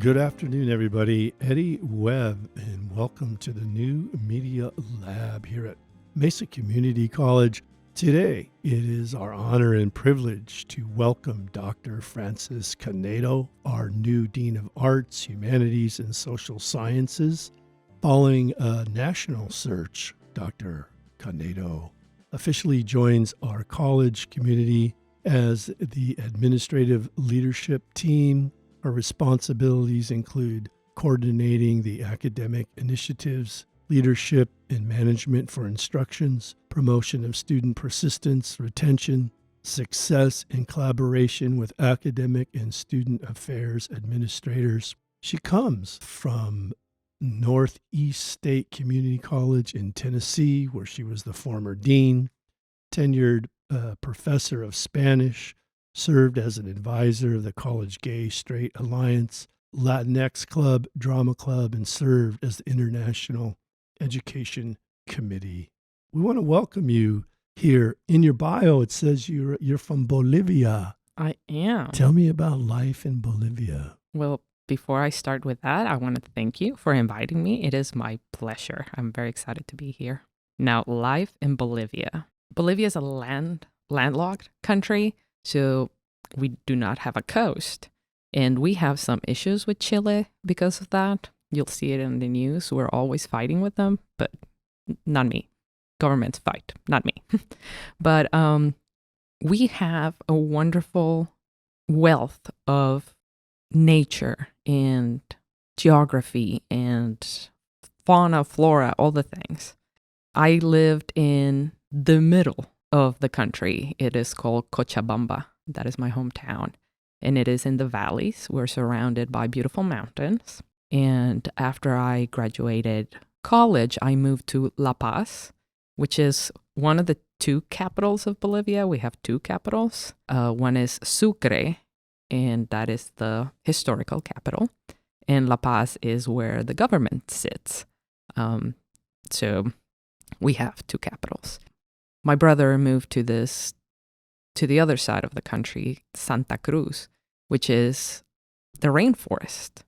Good afternoon, everybody. Eddie Webb, and welcome to the New Media Lab here at Mesa Community College. Today, it is our honor and privilege to welcome Dr. Francis Canedo, our new Dean of Arts, Humanities, and Social Sciences. Following a national search, Dr. Canedo officially joins our college community as the administrative leadership team. Her responsibilities include coordinating the academic initiatives, leadership and management for instructions, promotion of student persistence, retention, success, and collaboration with academic and student affairs administrators. She comes from Northeast State Community College in Tennessee, where she was the former dean, tenured professor of Spanish, served as an advisor of the College Gay Straight Alliance, Latinx Club, Drama Club, and served as the International Education Committee. We want to welcome you here. In your bio, it says you're from Bolivia. I am. Tell me about life in Bolivia. Well, before I start with that, I want to thank you for inviting me. It is my pleasure. I'm very excited to be here. Now, life in Bolivia. Bolivia is a landlocked country, so we do not have a coast. And we have some issues with Chile because of that. You'll see it in the news. We're always fighting with them, but not me. Governments fight, not me. But we have a wonderful wealth of nature and geography and fauna, flora, all the things. I lived in the middle of the country. It is called Cochabamba. That is my hometown. And it is in the valleys. We're surrounded by beautiful mountains. And after I graduated college, I moved to La Paz, which is one of the two capitals of Bolivia. We have two capitals. One is Sucre, and that is the historical capital. And La Paz is where the government sits. So we have two capitals. My brother moved to the other side of the country, Santa Cruz, which is the rainforest.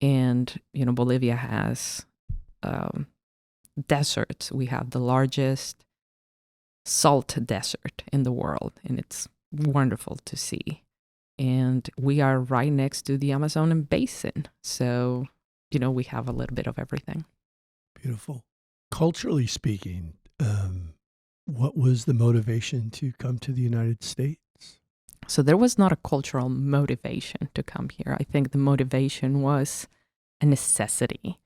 And, Bolivia has deserts. We have the largest salt desert in the world, and it's wonderful to see. And we are right next to the Amazon basin. So, we have a little bit of everything. Beautiful. Culturally speaking, what was the motivation to come to the United States? So there was not a cultural motivation to come here. I think the motivation was a necessity.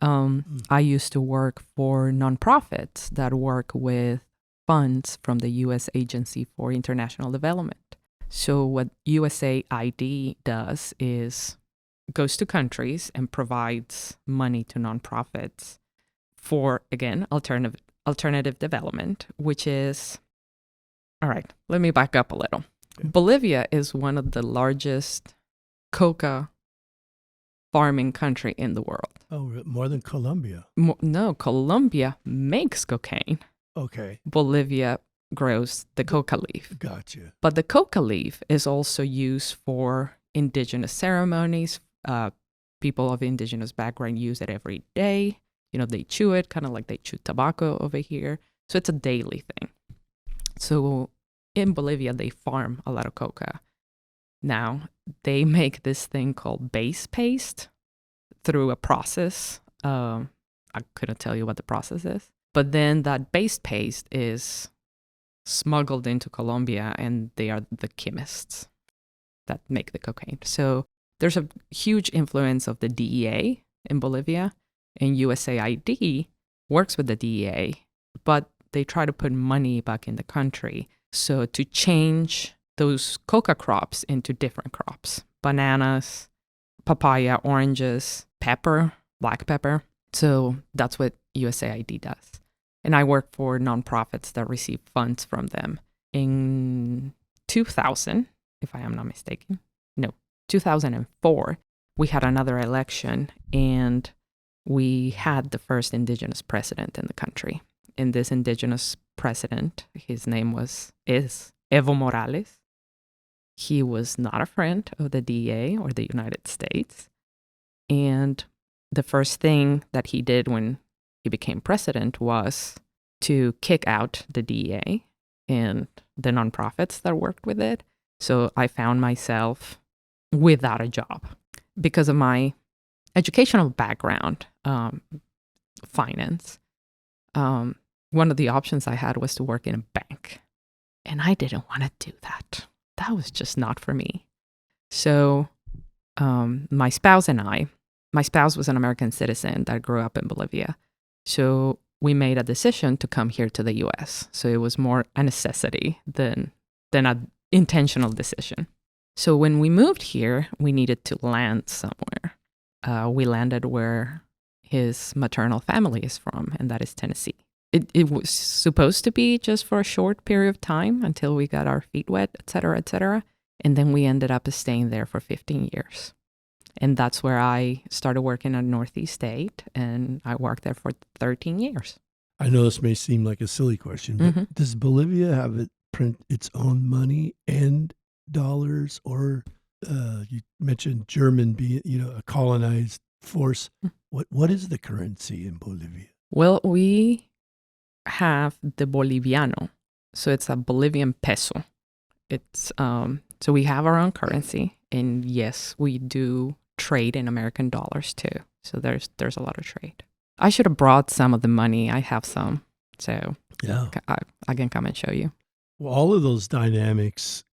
I used to work for nonprofits that work with funds from the U.S. Agency for International Development. So what USAID does is goes to countries and provides money to nonprofits for, again, alternative development, which is, all right, let me back up a little. Okay. Bolivia is one of the largest coca farming country in the world. Oh, more than Colombia? No, Colombia makes cocaine. Okay. Bolivia grows the coca leaf. Gotcha. But the coca leaf is also used for indigenous ceremonies. People of indigenous background use it every day. They chew it, kind of like they chew tobacco over here. So it's a daily thing. So in Bolivia, they farm a lot of coca. Now, they make this thing called base paste through a process. I couldn't tell you what the process is. But then that base paste is smuggled into Colombia, and they are the chemists that make the cocaine. So there's a huge influence of the DEA in Bolivia. And USAID works with the DEA, but they try to put money back in the country. So to change those coca crops into different crops, bananas, papaya, oranges, pepper, black pepper. So that's what USAID does. And I work for nonprofits that receive funds from them. In 2000, if I am not mistaken, 2004, we had another election, and we had the first indigenous president in the country. And this indigenous president, his name is Evo Morales. He was not a friend of the DEA or the United States. And the first thing that he did when he became president was to kick out the DEA and the nonprofits that worked with it. So I found myself without a job because of my educational background, finance. One of the options I had was to work in a bank, and I didn't want to do that. That was just not for me. So my spouse was an American citizen that grew up in Bolivia. So we made a decision to come here to the US. So it was more a necessity than an intentional decision. So when we moved here, we needed to land somewhere. We landed where his maternal family is from, and that is Tennessee. It was supposed to be just for a short period of time until we got our feet wet, et cetera, et cetera. And then we ended up staying there for 15 years. And that's where I started working at Northeast State, and I worked there for 13 years. I know this may seem like a silly question, but does Bolivia have it print its own money and dollars, or you mentioned German being, a colonized force. What is the currency in Bolivia? Well, we have the Boliviano, so it's a Bolivian peso. It's so we have our own currency, and yes, we do trade in American dollars too. So there's a lot of trade. I should have brought some of the money. I have some, so yeah, I can come and show you. Well, all of those dynamics,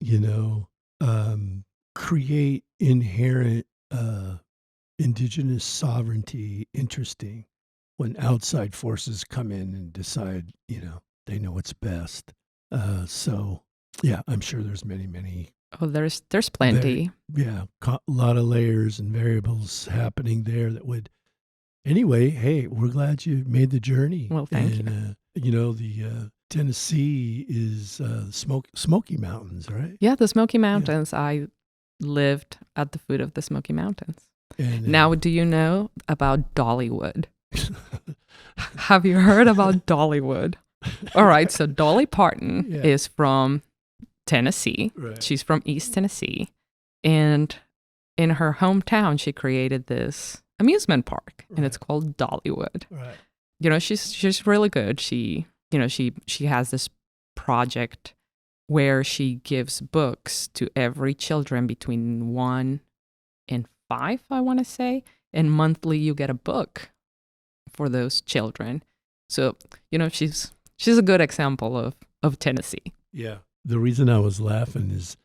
create inherent indigenous sovereignty interesting when outside forces come in and decide, they know what's best. So, yeah, I'm sure there's many. Oh, there's plenty. A lot of layers and variables happening there that would. Anyway, hey, we're glad you made the journey. Well, thank you. The Tennessee is Smoky Mountains, right? Yeah, the Smoky Mountains. Yeah. I lived at the foot of the Smoky Mountains. And, now, do you know about Dollywood? Have you heard about Dollywood? All right, so Dolly Parton is from Tennessee. Right. She's from East Tennessee. And in her hometown, she created this amusement park, and it's called Dollywood. Right. She's really good. She has this project where she gives books to every children between 1 and 5, I want to say, and monthly you get a book for those children. So, she's a good example of Tennessee. Yeah. The reason I was laughing is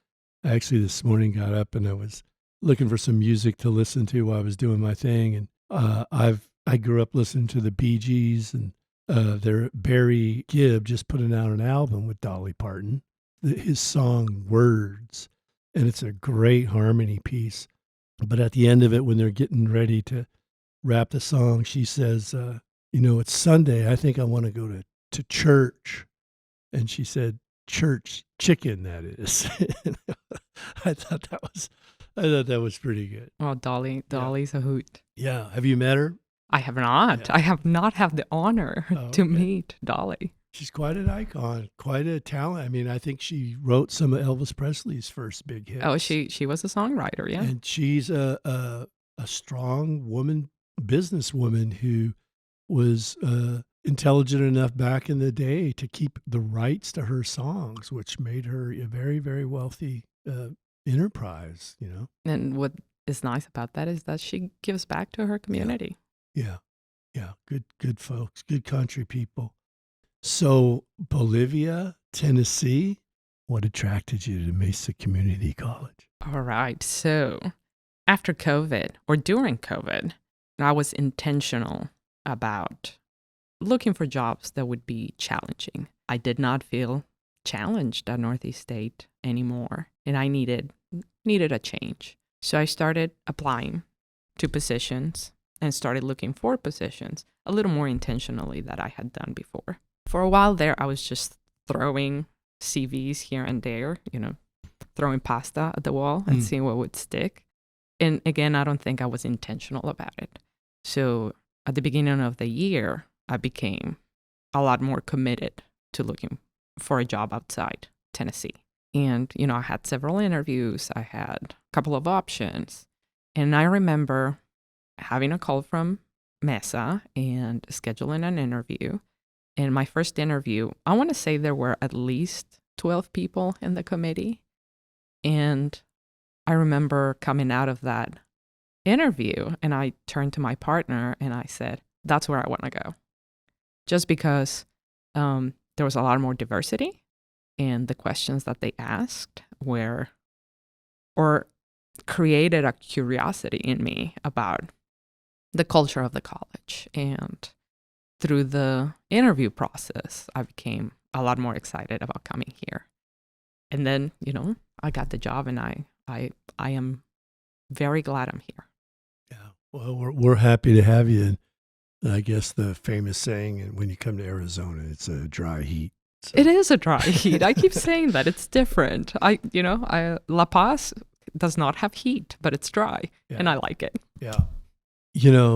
actually this morning got up and I was looking for some music to listen to while I was doing my thing. And I grew up listening to the Bee Gees, and Barry Gibb just putting out an album with Dolly Parton, his song Words. And it's a great harmony piece. But at the end of it, when they're getting ready to wrap the song, she says, it's Sunday. I think I want to go to church. And she said, church chicken, that is. I thought that was pretty good. Oh, Dolly's a hoot. Yeah. Have you met her? I have not. Yeah. I have not had the honor to meet Dolly. She's quite an icon, quite a talent. I mean, I think she wrote some of Elvis Presley's first big hits. Oh, she was a songwriter, yeah. And she's a strong woman, businesswoman who was intelligent enough back in the day to keep the rights to her songs, which made her a very, very wealthy enterprise, And what is nice about that is that she gives back to her community. Yeah. Good folks, good country people. So Bolivia, Tennessee, what attracted you to Mesa Community College? All right. So after COVID or during COVID, I was intentional about looking for jobs that would be challenging. I did not feel challenged at Northeast State anymore, and I needed a change. So I started applying to positions and started looking for positions a little more intentionally than I had done before. For a while there, I was just throwing CVs here and there, throwing pasta at the wall and seeing what would stick. And again, I don't think I was intentional about it. So at the beginning of the year, I became a lot more committed to looking for a job outside Tennessee. And, I had several interviews. I had a couple of options. And I remember having a call from Mesa and scheduling an interview. In my first interview, I want to say there were at least 12 people in the committee. And I remember coming out of that interview and I turned to my partner and I said, that's where I want to go. Just because there was a lot more diversity and the questions that they asked were, or created a curiosity in me about the culture of the college. And through the interview process, I became a lot more excited about coming here. And then, I got the job and I am very glad I'm here. Yeah. Well, we're happy to have you. And I guess the famous saying, and when you come to Arizona, it's a dry heat. So. It is a dry heat. I keep saying that it's different. La Paz does not have heat, but it's dry, and I like it. Yeah.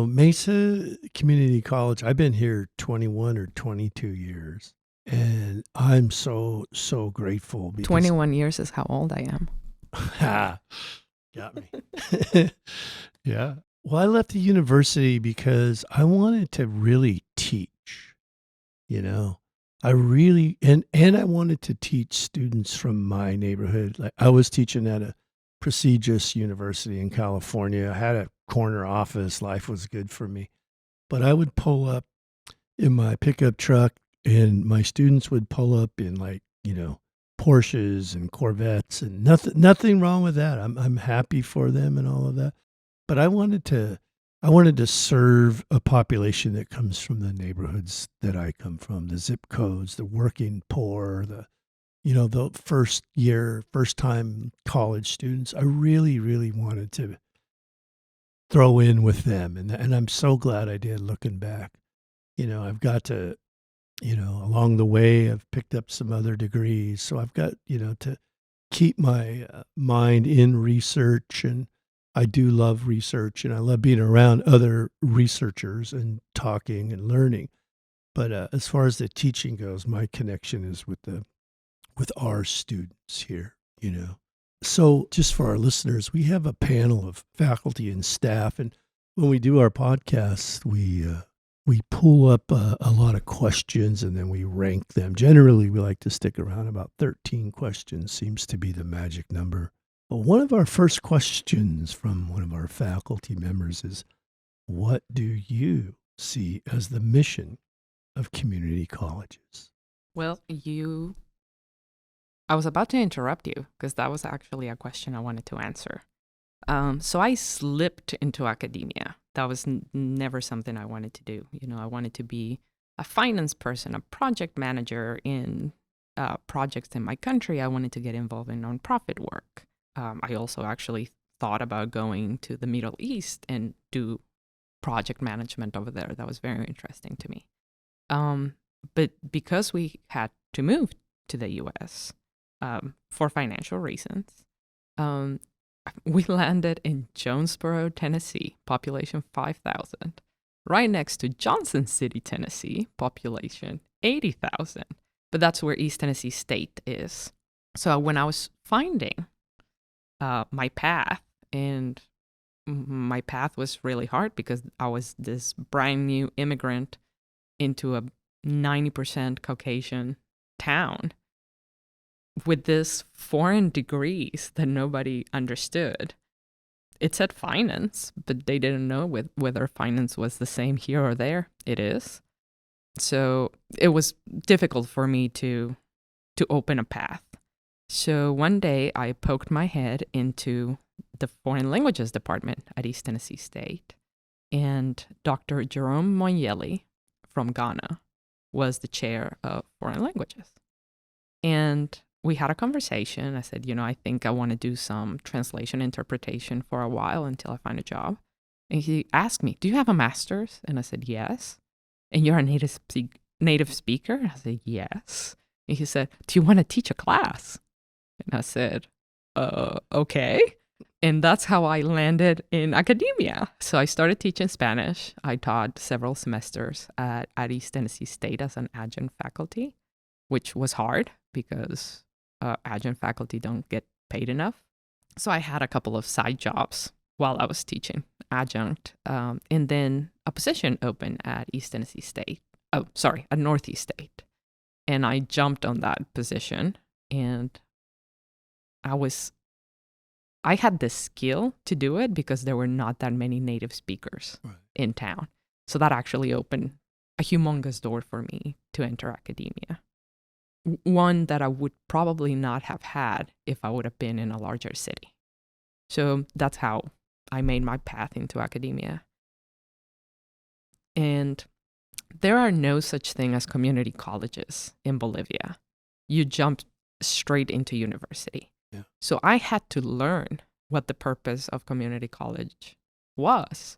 Mesa Community College, I've been here 21 or 22 years, and I'm so grateful. 21 years is how old I am. Got me. Yeah. Well, I left the university because I wanted to really teach, I really, and I wanted to teach students from my neighborhood. Like I was teaching at a prestigious university in California. I had a corner office. Life was good for me. But I would pull up in my pickup truck and my students would pull up in Porsches and Corvettes, and nothing wrong with that. I'm happy for them and all of that. But I wanted to serve a population that comes from the neighborhoods that I come from, the zip codes, the working poor, the first time college students. I really, really wanted to throw in with them. And I'm so glad I did, looking back. I've got to, along the way, I've picked up some other degrees. So I've got, to keep my mind in research. And I do love research and I love being around other researchers and talking and learning. But as far as the teaching goes, my connection is with our students here, So just for our listeners, we have a panel of faculty and staff. And when we do our podcasts, we pull up a lot of questions and then we rank them. Generally, we like to stick around about 13 questions, seems to be the magic number. Well, one of our first questions from one of our faculty members is, what do you see as the mission of community colleges? Well, I was about to interrupt you because that was actually a question I wanted to answer. So I slipped into academia. That was never something I wanted to do. I wanted to be a finance person, a project manager in projects in my country. I wanted to get involved in nonprofit work. I also actually thought about going to the Middle East and do project management over there. That was very interesting to me. But because we had to move to the U.S. For financial reasons, we landed in Jonesboro, Tennessee, population 5,000, right next to Johnson City, Tennessee, population 80,000. But that's where East Tennessee State is. So when I was finding my path, and my path was really hard because I was this brand new immigrant into a 90% Caucasian town with this foreign degrees that nobody understood. It said finance, but they didn't know whether finance was the same here or there. It is. So it was difficult for me to open a path. So one day I poked my head into the foreign languages department at East Tennessee State, and Dr. Jerome Moyeli from Ghana was the chair of foreign languages. And we had a conversation. I said, I think I want to do some translation interpretation for a while until I find a job. And he asked me, do you have a master's? And I said, yes. And you're a native speaker? I said, yes. And he said, do you want to teach a class? And I said, okay. And that's how I landed in academia. So I started teaching Spanish. I taught several semesters at East Tennessee State as an adjunct faculty, which was hard because adjunct faculty don't get paid enough. So I had a couple of side jobs while I was teaching adjunct. And then a position opened at East Tennessee State. Oh, sorry, at Northeast State. And I jumped on that position, and I had the skill to do it because there were not that many native speakers in town. So that actually opened a humongous door for me to enter academia. One that I would probably not have had if I would have been in a larger city. So that's how I made my path into academia. And there are no such thing as community colleges in Bolivia. You jump straight into university. Yeah. So I had to learn what the purpose of community college was.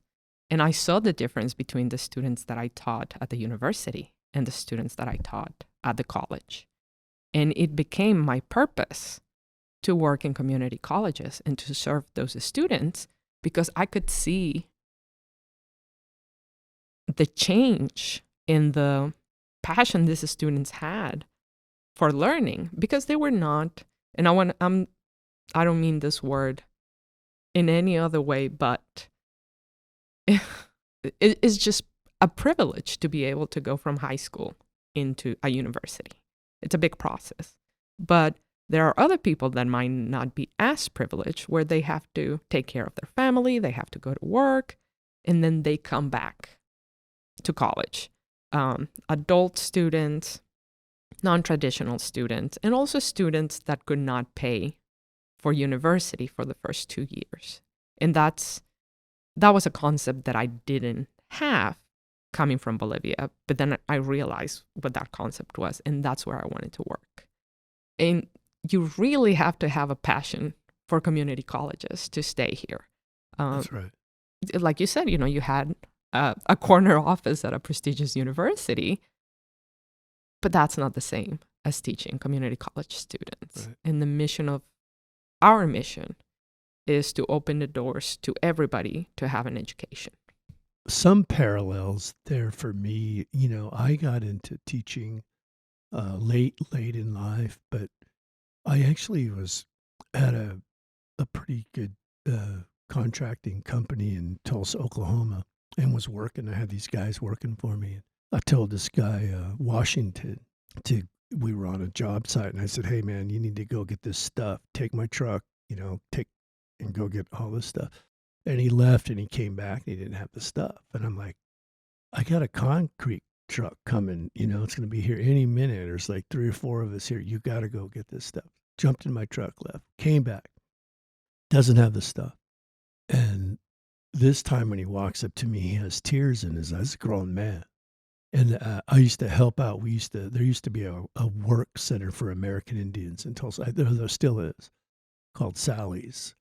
And I saw the difference between the students that I taught at the university and the students that I taught at the college. And it became my purpose to work in community colleges and to serve those students because I could see the change in the passion these students had for learning, because they were not, and I don't mean this word in any other way, but it's just a privilege to be able to go from high school into a university. It's a big process. But there are other people that might not be as privileged, where they have to take care of their family, they have to go to work, and then they come back to college. Adult students, non-traditional students, and also students that could not pay for university for the first 2 years. And that was a concept that I didn't have coming from Bolivia, but then I realized what that concept was, and that's where I wanted to work. And you really have to have a passion for community colleges to stay here. That's right. Like you said, you had a corner office at a prestigious university, but that's not the same as teaching community college students. Right. And our mission is to open the doors to everybody to have an education. Some parallels there for me. I got into teaching late in life, but I actually was at a pretty good contracting company in Tulsa, Oklahoma, and was working. I had these guys working for me. I told this guy, Washington, we were on a job site, and I said, "Hey, man, you need to go get this stuff. Take my truck, and go get all this stuff." And he left, and he came back, and he didn't have the stuff. And I'm like, "I got a concrete truck coming. It's going to be here any minute. There's like 3 or 4 of us here. You got to go get this stuff." Jumped in my truck, left, came back, doesn't have the stuff. And this time when he walks up to me, he has tears in his eyes, a grown man. And I used to help out. There used to be a work center for American Indians in Tulsa. There still is, called Sally's.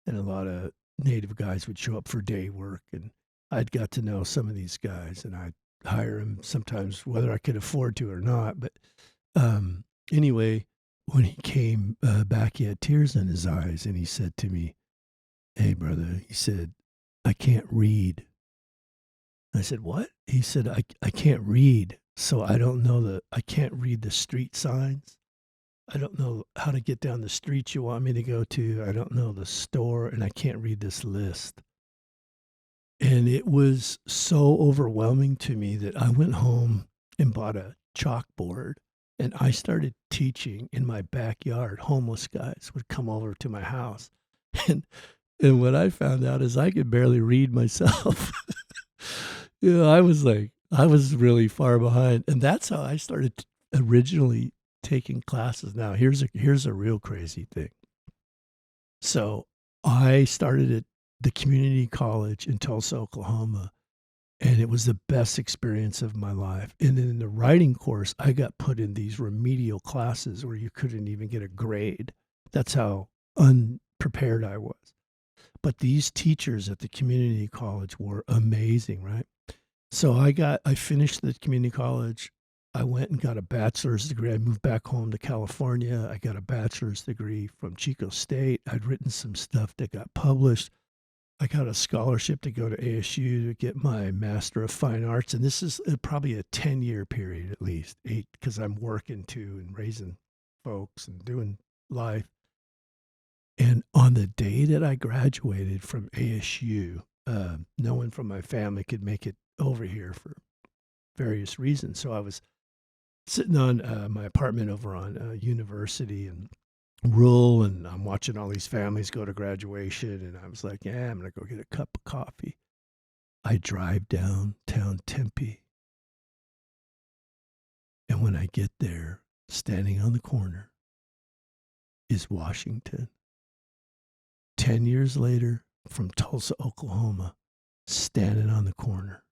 And a lot of Native guys would show up for day work. And I'd got to know some of these guys, and I'd hire them sometimes, whether I could afford to or not. But anyway, when he came back, he had tears in his eyes. And he said to me, "Hey, brother," he said, "I can't read." I said, "What?" He said, I can't read, so I can't read the street signs. I don't know how to get down the street you want me to go to. I don't know the store, and I can't read this list." And it was so overwhelming to me that I went home and bought a chalkboard, and I started teaching in my backyard. Homeless guys would come over to my house. And what I found out is I could barely read myself. I was really far behind. And that's how I started originally taking classes. Now, here's a real crazy thing. So I started at the community college in Tulsa, Oklahoma, and it was the best experience of my life. And then in the writing course, I got put in these remedial classes where you couldn't even get a grade. That's how unprepared I was. But these teachers at the community college were amazing, right? So I finished the community college. I went and got a bachelor's degree. I moved back home to California. I got a bachelor's degree from Chico State. I'd written some stuff that got published. I got a scholarship to go to ASU to get my Master of Fine Arts. And this is probably a 10-year period at least, 8, because I'm working too and raising folks and doing life. And on the day that I graduated from ASU, no one from my family could make it over here for various reasons. So I was sitting on my apartment over on University and Rural, and I'm watching all these families go to graduation. And I was like, yeah, I'm going to go get a cup of coffee. I drive downtown Tempe. And when I get there, standing on the corner is Washington. 10 years later, from Tulsa, Oklahoma, standing on the corner.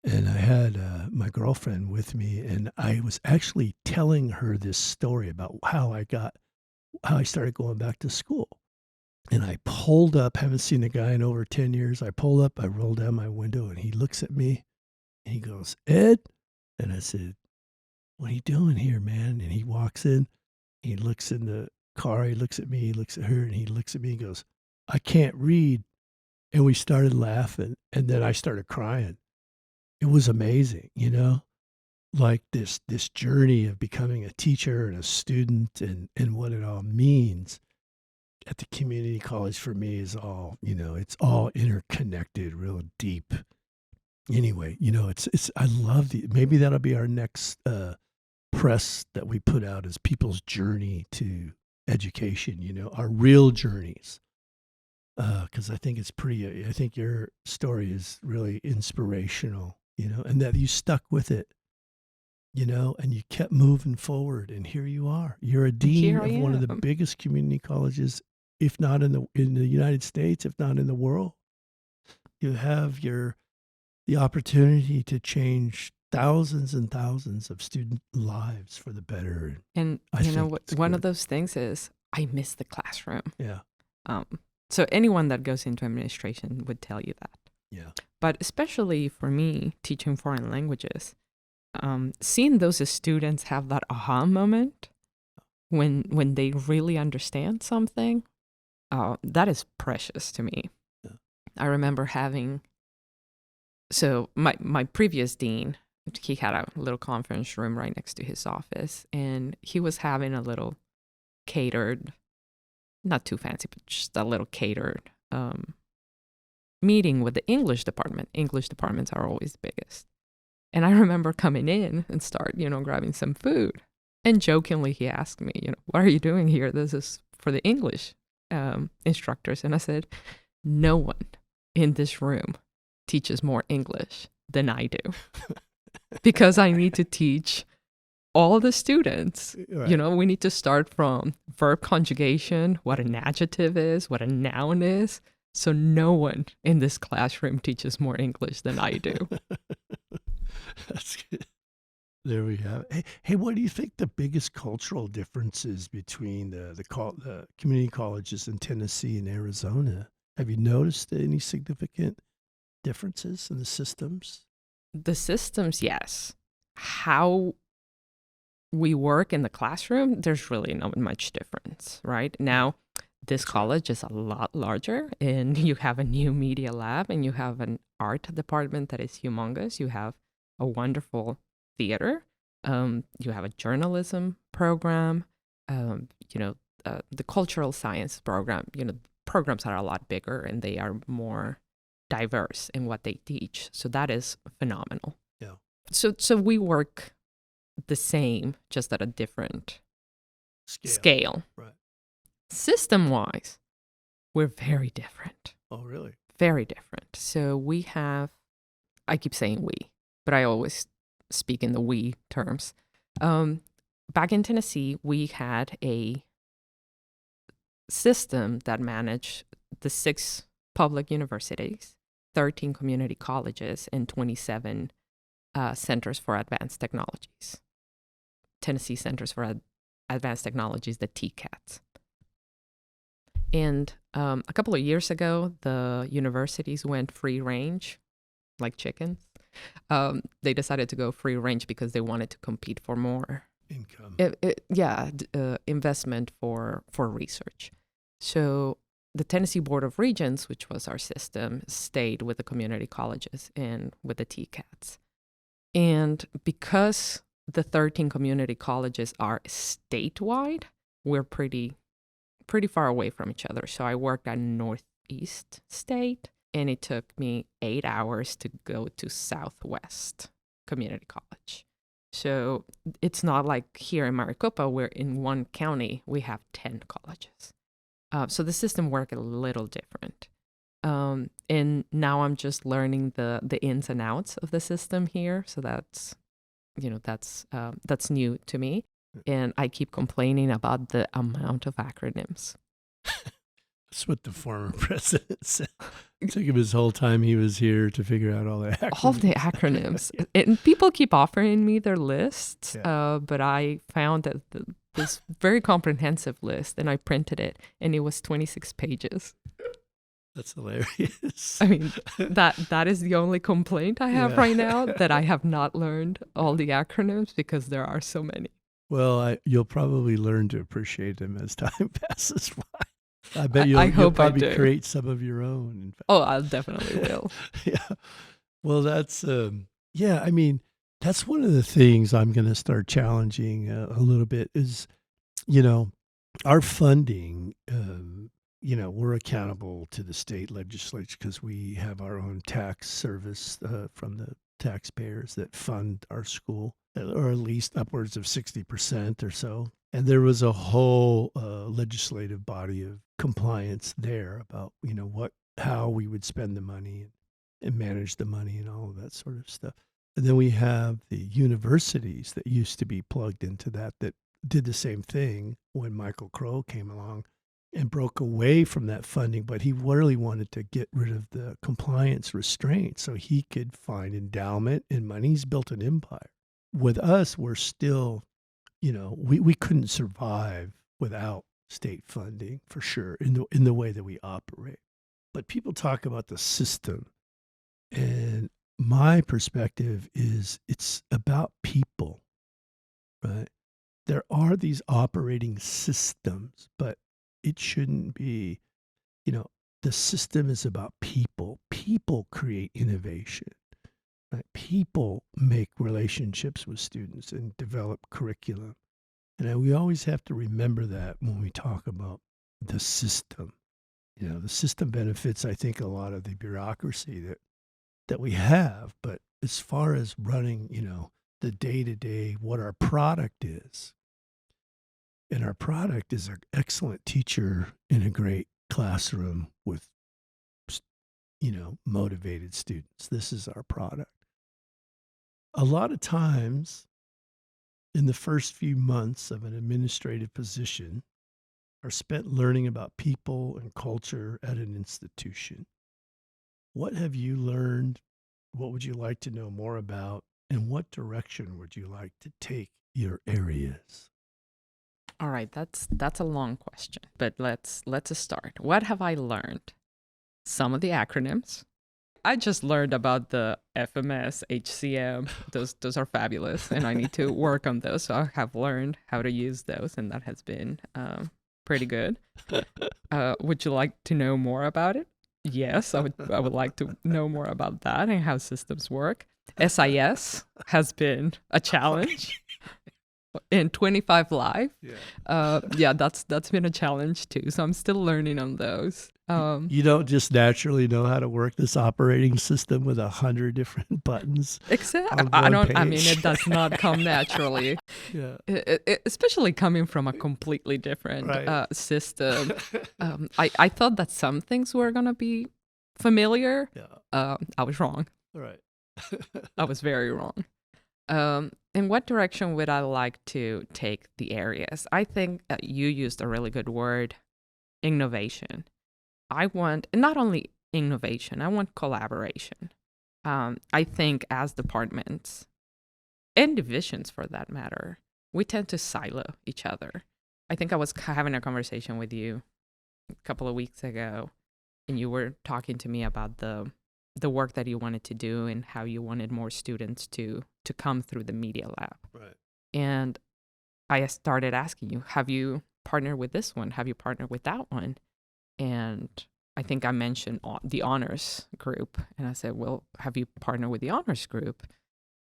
And I had my girlfriend with me, and I was actually telling her this story about how I started going back to school. And I pulled up, haven't seen the guy in over 10 years. I pulled up, I rolled down my window, and he looks at me, and he goes, Ed? And I said, what are you doing here, man? And he walks in, he looks in the car, he looks at me, he looks at her, and he looks at me and goes, I can't read. And we started laughing, and then I started crying. It was amazing, like this journey of becoming a teacher and a student and what it all means at the community college for me is all, it's all interconnected, real deep. Anyway, it's I love maybe that'll be our next press that we put out as people's journey to education, our real journeys. Because I think I think your story is really inspirational, and that you stuck with it, and you kept moving forward, and here you are. You're a dean of one of the biggest community colleges, if not in the United States, if not in the world. You have the opportunity to change thousands and thousands of student lives for the better. And one of those things is I miss the classroom. Yeah. So anyone that goes into administration would tell you that. Yeah. But especially for me, teaching foreign languages, seeing those students have that aha moment when they really understand something, that is precious to me. Yeah. I remember my previous dean, he had a little conference room right next to his office, and he was having a little catered, not too fancy, but just a little catered meeting with the English department. English departments are always the biggest. And I remember coming in and start, grabbing some food. And jokingly, he asked me, what are you doing here? This is for the English instructors. And I said, no one in this room teaches more English than I do. Because I need to teach all the students. Right. We need to start from verb conjugation, what an adjective is, what a noun is. So no one in this classroom teaches more English than I do. That's good. There we have it. Hey, what do you think the biggest cultural differences between the community colleges in Tennessee and Arizona? Have you noticed any significant differences in the systems? The systems, yes. How we work in the classroom, there's really not much difference, right? Now, this college is a lot larger, and you have a new media lab, and you have an art department that is humongous. You have a wonderful theater. You have a journalism program. The cultural science program. Programs are a lot bigger, and they are more diverse in what they teach. So that is phenomenal. Yeah. So we work the same, just at a different scale. Right. System-wise, we're very different. Oh, really? Very different. So we have, I keep saying we, but I always speak in the we terms. Back in Tennessee, we had a system that managed the 6 public universities, 13 community colleges, and 27 centers for advanced technologies. Tennessee Centers for Advanced Technologies, the TCATs. And a couple of years ago, the universities went free range, like chickens. They decided to go free range because they wanted to compete for more income. Investment for research. So the Tennessee Board of Regents, which was our system, stayed with the community colleges and with the TCATs. And because the 13 community colleges are statewide, we're pretty pretty far away from each other. So I worked at Northeast State, and it took me 8 hours to go to Southwest Community College. So it's not like here in Maricopa, where in one county we have 10 colleges. So the system worked a little different. And now I'm just learning the ins and outs of the system here. So that's new to me. And I keep complaining about the amount of acronyms. That's what the former president said. It took him his whole time he was here to figure out all the acronyms. All the acronyms. And people keep offering me their lists, Yeah. but I found that this very comprehensive list, and I printed it, and it was 26 pages. That's hilarious. I mean, that is the only complaint I have right now, that I have not learned all the acronyms because there are so many. Well, you'll probably learn to appreciate them as time passes by. I bet I you'll hope I probably do. create some of your own. In fact. Oh, I definitely will. Yeah. Well, that's, I mean, that's one of the things I'm going to start challenging a little bit is, our funding, we're accountable to the state legislature because we have our own tax service from the taxpayers that fund our school, or at least upwards of 60% or so. And there was a whole legislative body of compliance there about, how we would spend the money and manage the money and all of that sort of stuff. And then we have the universities that used to be plugged into that did the same thing when Michael Crow came along and broke away from that funding, but he really wanted to get rid of the compliance restraints so he could find endowment and money. He's built an empire. With us, we're still, we couldn't survive without state funding for sure in the way that we operate. But people talk about the system, and my perspective is it's about people, right? There are these operating systems, but it shouldn't be, the system is about people. People create innovation. Right? People make relationships with students and develop curriculum. And we always have to remember that when we talk about the system. The system benefits, I think, a lot of the bureaucracy that we have. But as far as running, the day-to-day, what our product is, and our product is an excellent teacher in a great classroom with, motivated students. This is our product. A lot of times in the first few months of an administrative position are spent learning about people and culture at an institution. What have you learned? What would you like to know more about? And what direction would you like to take your areas? All right, that's a long question, but let's start. What have I learned? Some of the acronyms. I just learned about the FMS, HCM. Those are fabulous, and I need to work on those. So I have learned how to use those, and that has been pretty good. Would you like to know more about it? Yes, I would like to know more about that and how systems work. SIS has been a challenge. In 25 Live. Yeah, that's been a challenge too. So I'm still learning on those. You don't just naturally know how to work this operating system with 100 different buttons. I mean, it does not come naturally. Yeah. Especially coming from a completely different system. I thought that some things were going to be familiar. Yeah. I was wrong. Right. I was very wrong. In what direction would I like to take the areas? I think you used a really good word, innovation. I want not only innovation, I want collaboration. I think as departments and divisions for that matter, we tend to silo each other. I think I was having a conversation with you a couple of weeks ago, and you were talking to me about the work that you wanted to do and how you wanted more students to come through the media lab. Right. And I started asking you, have you partnered with this one? Have you partnered with that one? And I think I mentioned the honors group. And I said, well, have you partnered with the honors group?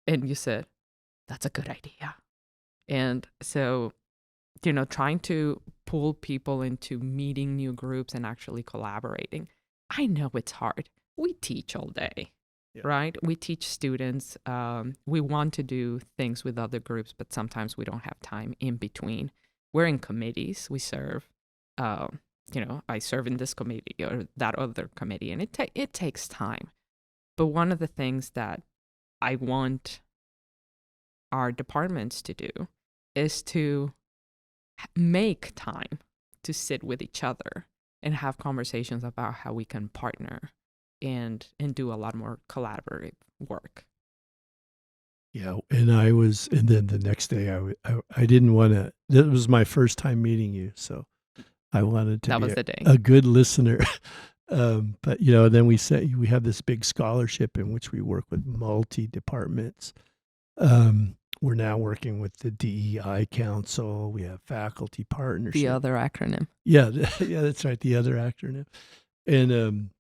And you said, that's a good idea. And so, trying to pull people into meeting new groups and actually collaborating. I know it's hard. We teach all day, right? We teach students. We want to do things with other groups, but sometimes we don't have time in between. We're in committees. We serve. I serve in this committee or that other committee, and it takes time. But one of the things that I want our departments to do is to make time to sit with each other and have conversations about how we can partner and do a lot more collaborative work. Yeah, and then the next day I didn't want to. That was my first time meeting you, so I wanted to be a good listener. But then we have this big scholarship in which we work with multi departments. We're now working with the DEI Council. We have faculty partnership. The other acronym. Yeah, that's right. The other acronym. And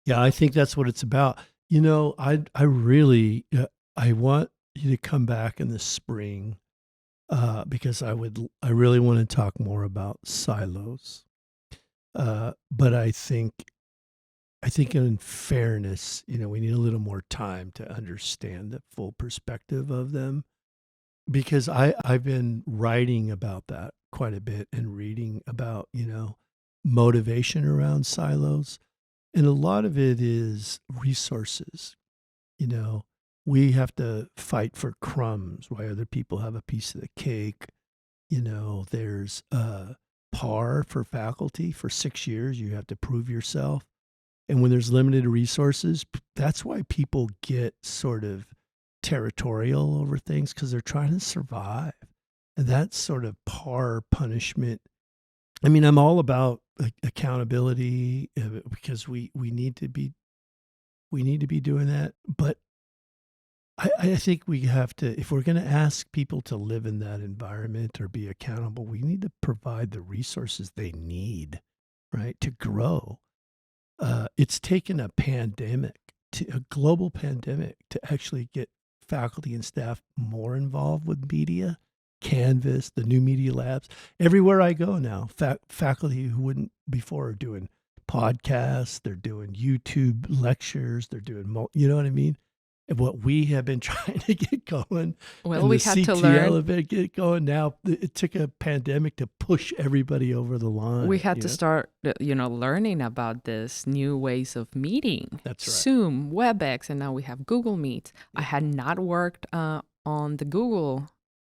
I think that's what it's about. I really I want you to come back in the spring because I really want to talk more about silos. But I think in fairness, we need a little more time to understand the full perspective of them, because I've been writing about that quite a bit and reading about, motivation around silos. And a lot of it is resources. We have to fight for crumbs while other people have a piece of the cake. There's PAR for faculty. For 6 years, you have to prove yourself. And when there's limited resources, that's why people get sort of territorial over things, because they're trying to survive. And that's sort of PAR punishment. I mean, I'm all about accountability because we need to be doing that. But I think we have to, if we're going to ask people to live in that environment or be accountable, we need to provide the resources they need, right, to grow. It's taken a global pandemic, to actually get faculty and staff more involved with media, Canvas, the new media labs. Everywhere I go now, faculty who wouldn't before are doing podcasts, they're doing YouTube lectures, they're doing, you know what I mean? And what we have been trying to get going, well, we had to learn. Have been get going now. It took a pandemic to push everybody over the line. We had to start, learning about this new ways of meeting. That's right. Zoom, WebEx, and now we have Google Meet. Yeah. I had not worked on the Google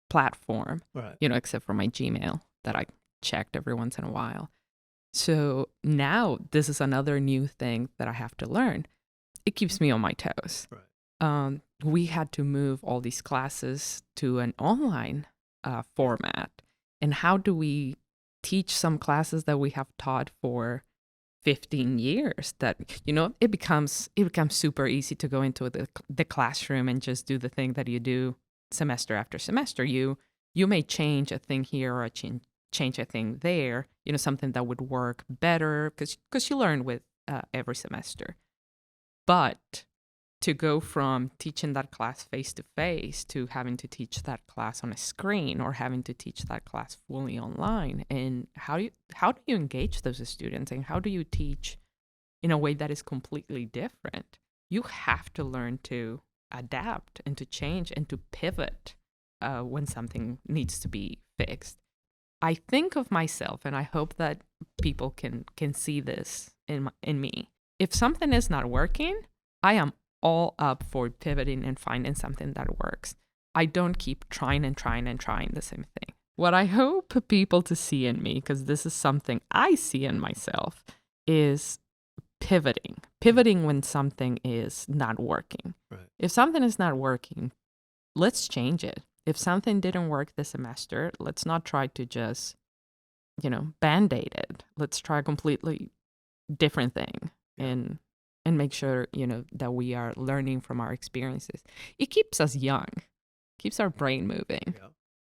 platform, right, except for my Gmail that I checked every once in a while. So now this is another new thing that I have to learn. It keeps me on my toes. Right. We had to move all these classes to an online format. And how do we teach some classes that we have taught for 15 years that, it becomes super easy to go into the classroom and just do the thing that you do semester after semester. You may change a thing here or change a thing there, something that would work better because you learn with every semester. But to go from teaching that class face-to-face to having to teach that class on a screen or having to teach that class fully online, and how do you engage those students, and how do you teach in a way that is completely different? You have to learn to adapt and to change and to pivot when something needs to be fixed. I think of myself, and I hope that people can see this in me. If something is not working, I am all up for pivoting and finding something that works. I don't keep trying the same thing. What I hope people to see in me, because this is something I see in myself, is pivoting when something is not working. Right. If something is not working, let's change it. If something didn't work this semester, let's not try to just, band-aid it. Let's try a completely different thing. Yeah. And make sure, that we are learning from our experiences. It keeps us young, keeps our brain moving. Yeah.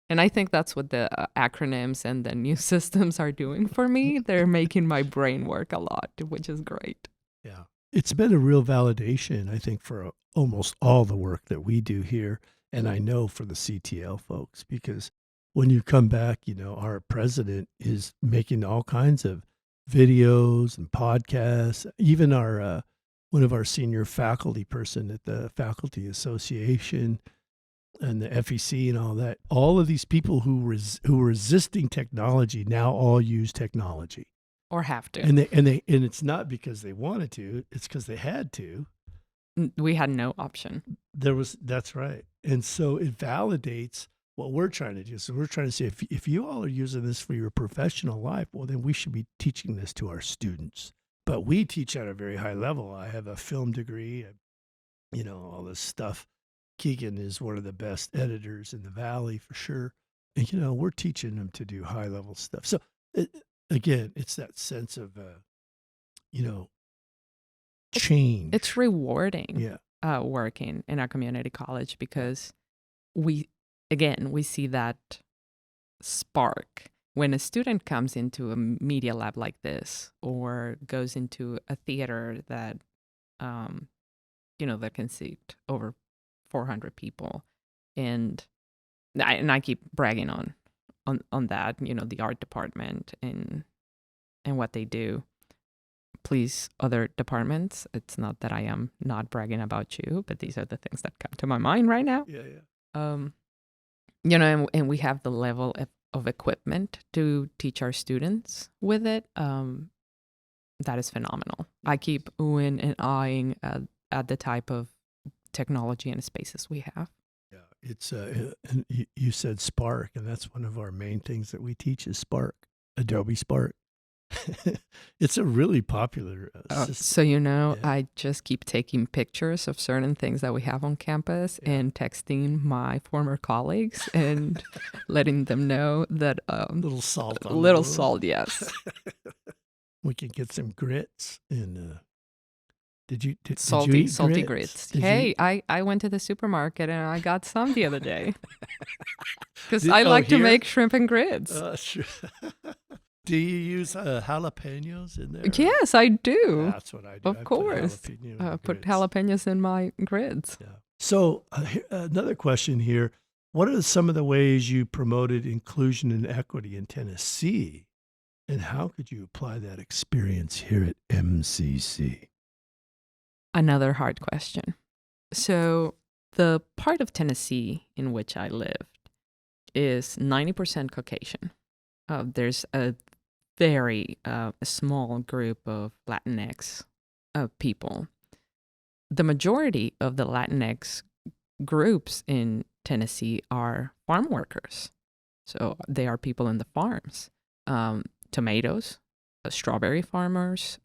And I think that's what the acronyms and the new systems are doing for me. They're making my brain work a lot, which is great. Yeah. It's been a real validation, I think, for almost all the work that we do here. And I know for the CTL folks, because when you come back, our president is making all kinds of videos and podcasts. Even our one of our senior faculty person at the Faculty Association and the FEC and all that. All of these people who were resisting technology now all use technology, or have to. and it's not because they wanted to; it's because they had to. We had no option. That's right, and so it validates what we're trying to do. So we're trying to say, if you all are using this for your professional life, well, then we should be teaching this to our students. But we teach at a very high level. I have a film degree, and, all this stuff. Keegan is one of the best editors in the Valley for sure. And, we're teaching them to do high level stuff. So again, it's that sense of, change. It's rewarding. Yeah. Working in a community college, because we see that spark when a student comes into a media lab like this, or goes into a theater that that can seat over 400 people, and I keep bragging on that, the art department and what they do. Please, other departments, it's not that I am not bragging about you, but these are the things that come to my mind right now. Yeah. And we have the level of equipment to teach our students with it. That is phenomenal. I keep oohing and eyeing at the type of technology and spaces we have. Yeah, it's and you said Spark, and that's one of our main things that we teach is Spark, Adobe Spark. It's a really popular system. So, Yeah. I just keep taking pictures of certain things that we have on campus and texting my former colleagues and letting them know that Little salt on the little wound. salt, yes. We can get some grits and did you Salty eat grits. Did you Hey, eat- I went to the supermarket and I got some the other day because Did- I oh, like to here? make shrimp and grits. Sure. Do you use jalapenos in there? Yes, I do. That's what I do. Of I put course. jalapeno in the Put grits. jalapenos in my grits. Yeah. So another question here. What are some of the ways you promoted inclusion and equity in Tennessee? And how could you apply that experience here at MCC? Another hard question. So, the part of Tennessee in which I lived is 90% Caucasian. There's a very small group of Latinx people. The majority of the Latinx groups in Tennessee are farm workers. So they are people in the farms. Tomatoes, strawberry farmers,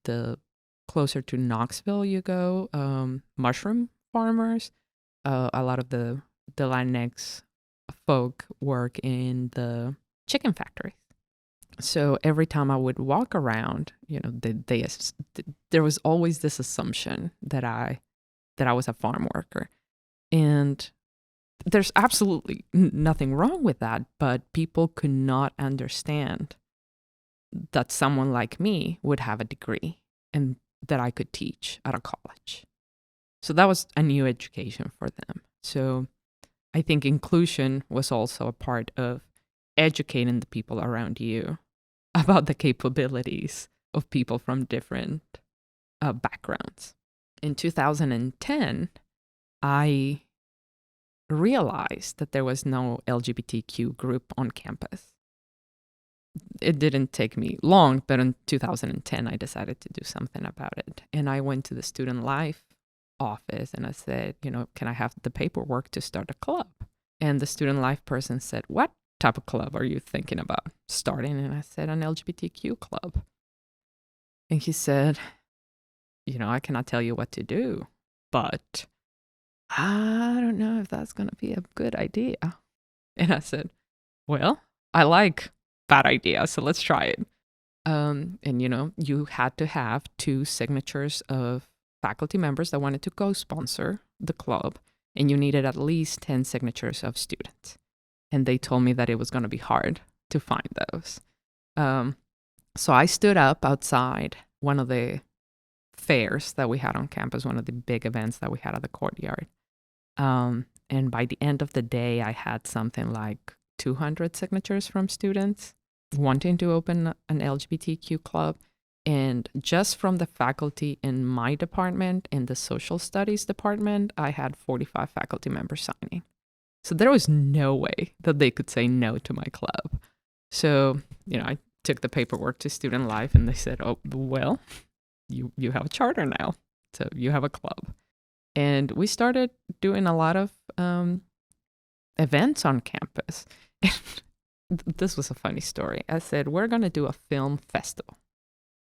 the closer to Knoxville you go, mushroom farmers. A lot of the Latinx folk work in the chicken factories. So every time I would walk around, there was always this assumption that I was a farm worker. And there's absolutely nothing wrong with that, but people could not understand that someone like me would have a degree and that I could teach at a college. So that was a new education for them. So I think inclusion was also a part of educating the people around you about the capabilities of people from different backgrounds. In 2010, I realized that there was no LGBTQ group on campus. It didn't take me long, but in 2010, I decided to do something about it. And I went to the student life office and I said, can I have the paperwork to start a club? And the student life person said, what type of club are you thinking about starting? And I said, an LGBTQ club. And he said, I cannot tell you what to do, but I don't know if that's going to be a good idea. And I said, well, I like bad ideas, so let's try it. And, you had to have 2 signatures of faculty members that wanted to co-sponsor the club, and you needed at least 10 signatures of students. And they told me that it was going to be hard to find those. So I stood up outside one of the fairs that we had on campus, one of the big events that we had at the courtyard. And by the end of the day, I had something like 200 signatures from students wanting to open an LGBTQ club. And just from the faculty in my department, in the social studies department, I had 45 faculty members signing. So there was no way that they could say no to my club. So, I took the paperwork to Student Life and they said, oh, well, you have a charter now. So you have a club. And we started doing a lot of events on campus. This was a funny story. I said, we're going to do a film festival.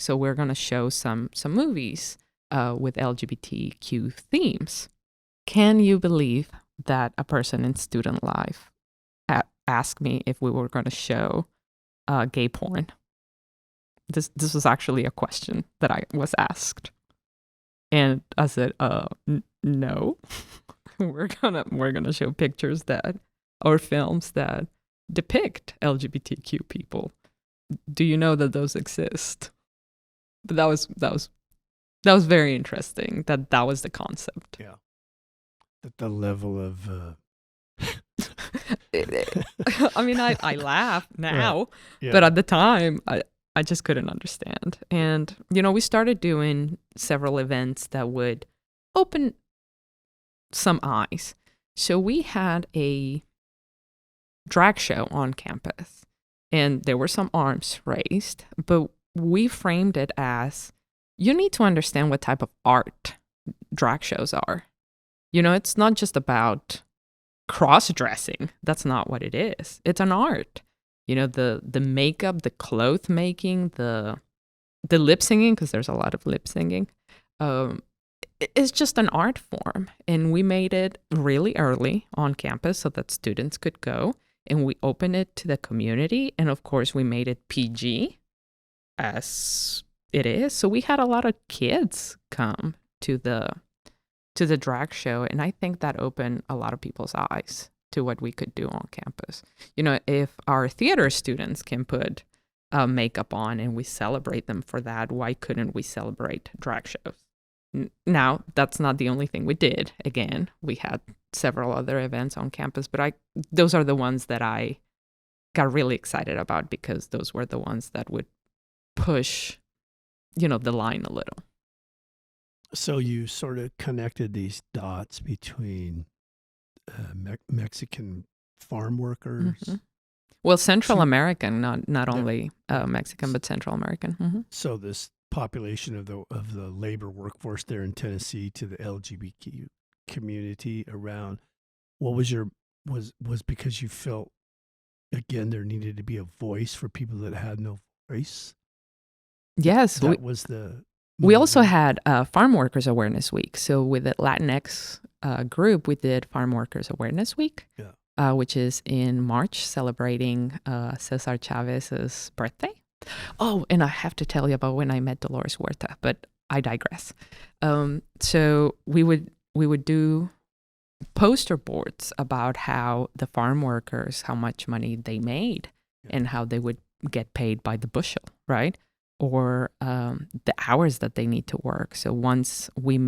So we're going to show some movies with LGBTQ themes. Can you believe that a person in Student Life asked me if we were going to show gay porn? This was actually a question that I was asked. And I said, no. we're gonna show pictures or films that depict LGBTQ people. Do you know that those exist? But that was very interesting. That was the concept. Yeah. At the level of I mean, I laugh now, yeah. but at the time, I just couldn't understand. And, we started doing several events that would open some eyes. So we had a drag show on campus, and there were some arms raised, but we framed it as, you need to understand what type of art drag shows are. It's not just about cross-dressing. That's not what it is. It's an art. The makeup, the cloth making, the lip singing, because there's a lot of lip singing. It's just an art form. And we made it really early on campus so that students could go. And we opened it to the community. And of course, we made it PG as it is. So we had a lot of kids come to the drag show. And I think that opened a lot of people's eyes to what we could do on campus. If our theater students can put makeup on and we celebrate them for that, why couldn't we celebrate drag shows? Now, that's not the only thing we did. Again, we had several other events on campus, but those are the ones that I got really excited about because those were the ones that would push, the line a little. So you sort of connected these dots between Mexican farm workers. Mm-hmm. Well, Central American, not only Mexican, but Central American. Mm-hmm. So this population of the labor workforce there in Tennessee to the LGBTQ community around, what was because you felt, again, there needed to be a voice for people that had no voice? Yes. We also had Farm Workers Awareness Week. So with the Latinx group, we did Farm Workers Awareness Week, which is in March, celebrating Cesar Chavez's birthday. Oh, and I have to tell you about when I met Dolores Huerta, but I digress. So we would do poster boards about how the farm workers, how much money they made, and how they would get paid by the bushel, right? Or the hours that they need to work. So once we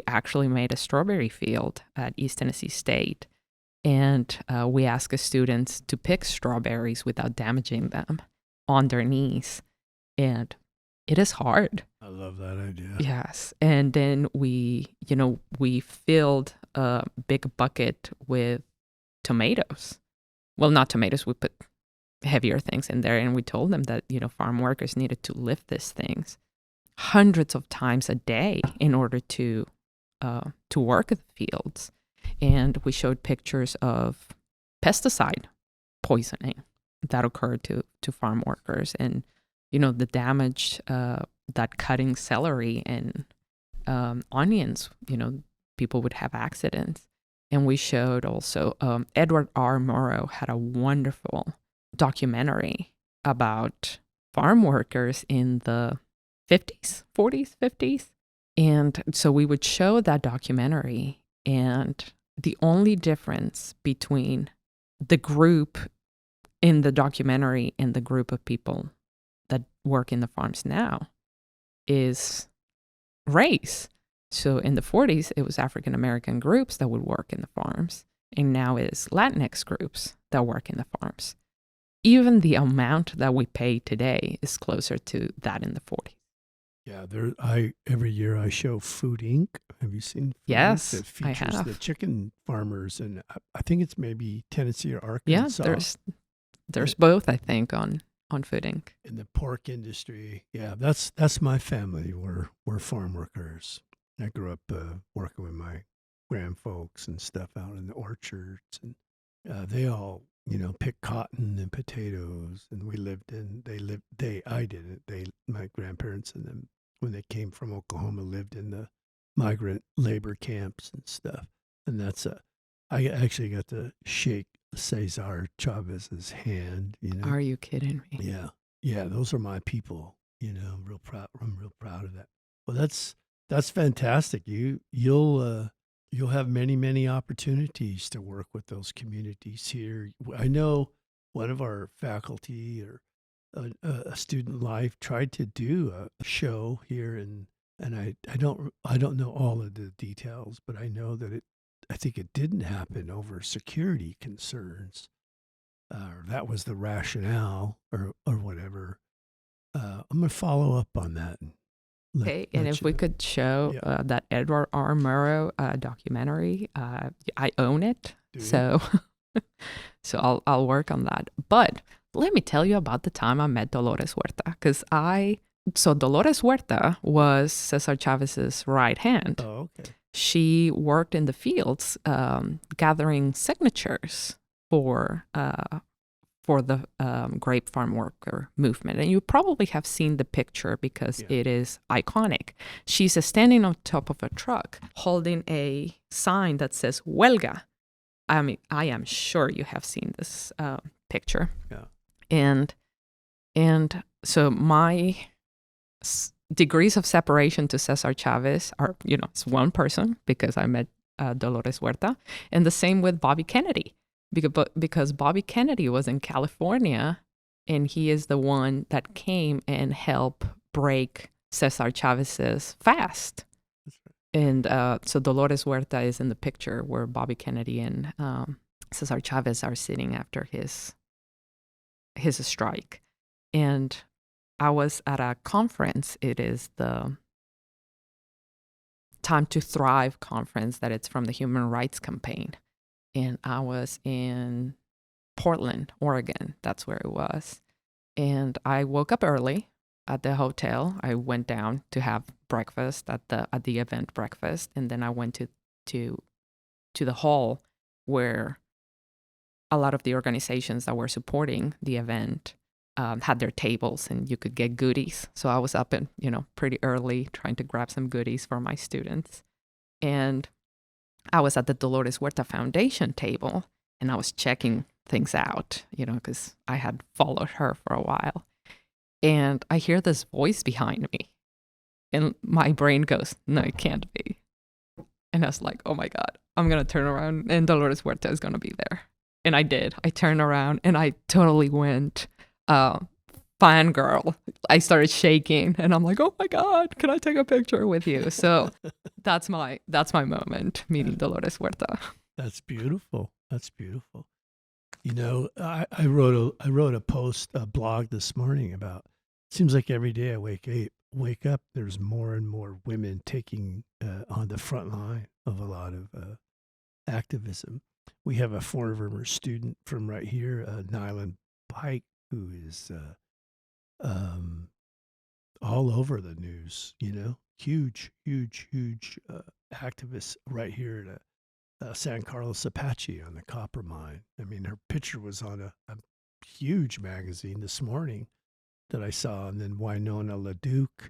actually made a strawberry field at East Tennessee State, and we asked the students to pick strawberries without damaging them on their knees. And it is hard. I love that idea. Yes. And then we filled a big bucket with tomatoes. Well, not tomatoes, we put heavier things in there, and we told them that farm workers needed to lift these things hundreds of times a day in order to work the fields. And we showed pictures of pesticide poisoning that occurred to farm workers, and the damage that cutting celery and onions, people would have accidents. And we showed also Edward R. Murrow had a wonderful documentary about farm workers in the 50s, 40s, 50s. And so we would show that documentary, and the only difference between the group in the documentary and the group of people that work in the farms now is race. So in the 40s, it was African American groups that would work in the farms, and now it's Latinx groups that work in the farms. Even the amount that we pay today is closer to that in the 40s. Yeah, every year I show Food Inc. Have you seen Food Inc? Yes, That I features the have. chicken farmers, and I think it's maybe Tennessee or Yeah, Arkansas. there's both, I think, on Food Inc. In the pork industry. Yeah, that's my family. We're farm workers. I grew up working with my grandfolks and stuff out in the orchards, and they all pick cotton and potatoes, and I didn't. My grandparents and them, when they came from Oklahoma, lived in the migrant labor camps and stuff. And I actually got to shake Cesar Chavez's hand. Are you kidding me? Yeah. Yeah, those are my people, real proud. I'm real proud of that. Well, that's fantastic. You'll have many, many opportunities to work with those communities here. I know one of our faculty or a student life tried to do a show here, and I don't know all of the details, but I know that I think it didn't happen over security concerns. That was the rationale or whatever. I'm going to follow up on that. And Okay, and if we could show Yeah. that Edward R. Murrow documentary, I own it, so I'll work on that. But let me tell you about the time I met Dolores Huerta, so Dolores Huerta was Cesar Chavez's right hand. Oh, okay. She worked in the fields gathering signatures for the grape farm worker movement. And you probably have seen the picture because it is iconic. She's standing on top of a truck holding a sign that says Huelga. I mean, I am sure you have seen this picture. Yeah. And so my degrees of separation to Cesar Chavez are, it's one person because I met Dolores Huerta, and the same with Bobby Kennedy. Because Bobby Kennedy was in California, and he is the one that came and helped break Cesar Chavez's fast. That's right. And so Dolores Huerta is in the picture where Bobby Kennedy and Cesar Chavez are sitting after his strike. And I was at a conference. It is the Time to Thrive conference that it's from the Human Rights Campaign. And I was in Portland, Oregon. That's where it was. And I woke up early at the hotel. I went down to have breakfast at the event breakfast, and then I went to the hall where a lot of the organizations that were supporting the event had their tables, and you could get goodies. So I was up and pretty early trying to grab some goodies for my students, and I was at the Dolores Huerta Foundation table, and I was checking things out, because I had followed her for a while. And I hear this voice behind me, and my brain goes, no, it can't be. And I was like, oh my God, I'm going to turn around, and Dolores Huerta is going to be there. And I did. I turned around, and I totally went fangirl. I started shaking, and I'm like, oh my God, can I take a picture with you? So that's my moment, meeting Dolores Huerta. That's beautiful. That's beautiful. I wrote a blog this morning about. Seems like every day I wake up, there's more and more women taking on the front line of a lot of activism. We have a former student from right here, Nyland Pike, who is all over the news. Huge activist right here at San Carlos Apache on the copper mine. I mean, her picture was on a huge magazine this morning that I saw, and then Winona LaDuke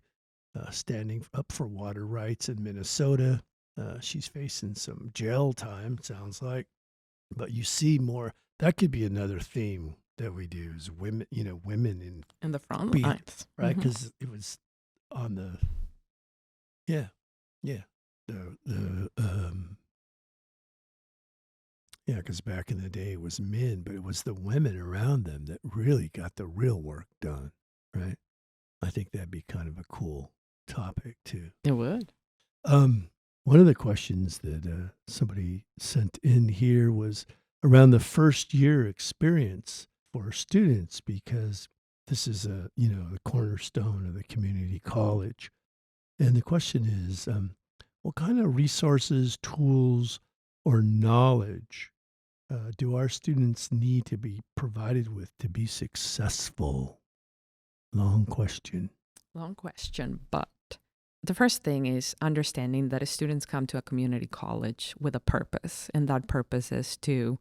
standing up for water rights in Minnesota. She's facing some jail time, sounds like. But you see more. That could be another theme that we do is women, women in the front lines, right? Because it was on the, the because back in the day it was men, but it was the women around them that really got the real work done, right? I think that'd be kind of a cool topic too. It would. One of the questions that somebody sent in here was, around the first year experience for students, because this is the cornerstone of the community college. And the question is, what kind of resources, tools, or knowledge do our students need to be provided with to be successful? Long question. Long question, but the first thing is understanding that students come to a community college with a purpose, and that purpose is to,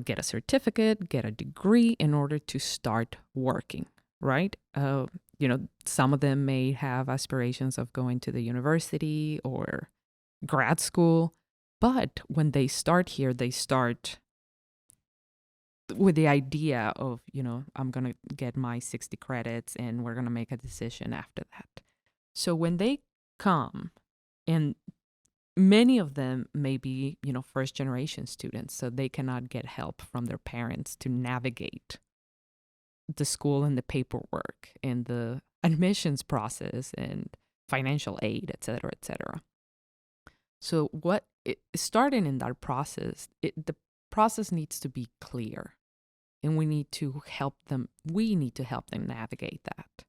get a certificate, get a degree in order to start working, right? Some of them may have aspirations of going to the university or grad school, but when they start here, they start with the idea of, I'm going to get my 60 credits and we're going to make a decision after that. So when they come, and many of them may be, first generation students, so they cannot get help from their parents to navigate the school and the paperwork and the admissions process and financial aid, et cetera, et cetera. So starting in that process, the process needs to be clear, and we need to help them navigate that.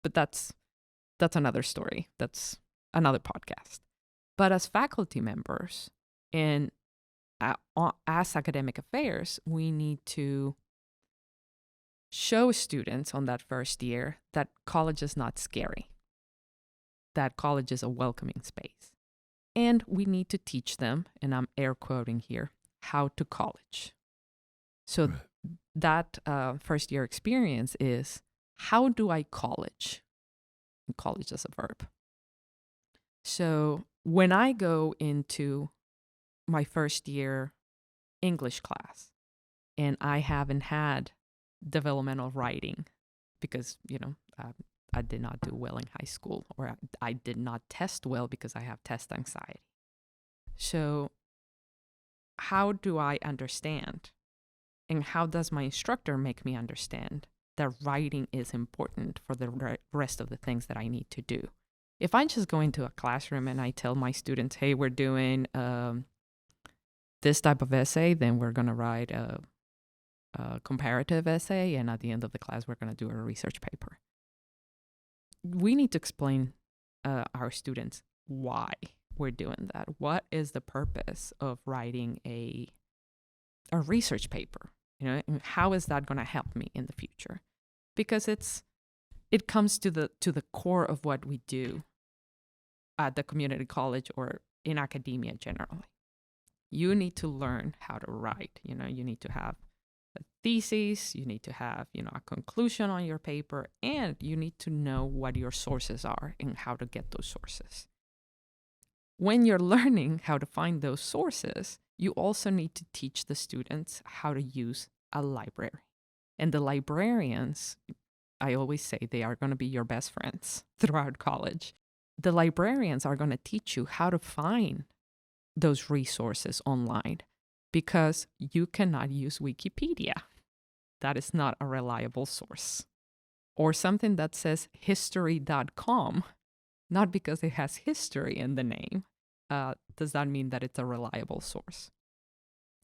But that's another story. That's another podcast. But as faculty members and as academic affairs, we need to show students on that first year that college is not scary, that college is a welcoming space. And we need to teach them, and I'm air quoting here, how to college. So that first year experience is, how do I college? And college is a verb. So when I go into my first year English class and I haven't had developmental writing because, I did not do well in high school, or I did not test well because I have test anxiety. So how do I understand? And how does my instructor make me understand that writing is important for the rest of the things that I need to do? If I just go into a classroom and I tell my students, hey, we're doing this type of essay, then we're going to write a comparative essay, and at the end of the class, we're going to do a research paper. We need to explain our students why we're doing that. What is the purpose of writing a research paper? And how is that going to help me in the future? Because it comes to the core of what we do at the community college or in academia generally. You need to learn how to write. You need to have a thesis, you need to have, a conclusion on your paper, and you need to know what your sources are and how to get those sources. When you're learning how to find those sources, you also need to teach the students how to use a library. And the librarians, I always say, they are going to be your best friends throughout college. The librarians are going to teach you how to find those resources online, because you cannot use Wikipedia. That is not a reliable source. Or something that says history.com, not because it has history in the name, does that mean that it's a reliable source?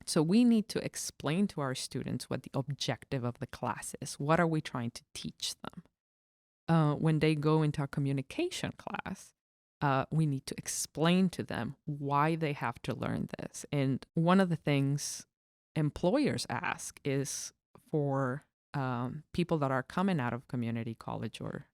So we need to explain to our students what the objective of the class is. What are we trying to teach them? When they go into a communication class, we need to explain to them why they have to learn this. And one of the things employers ask is for people that are coming out of community college or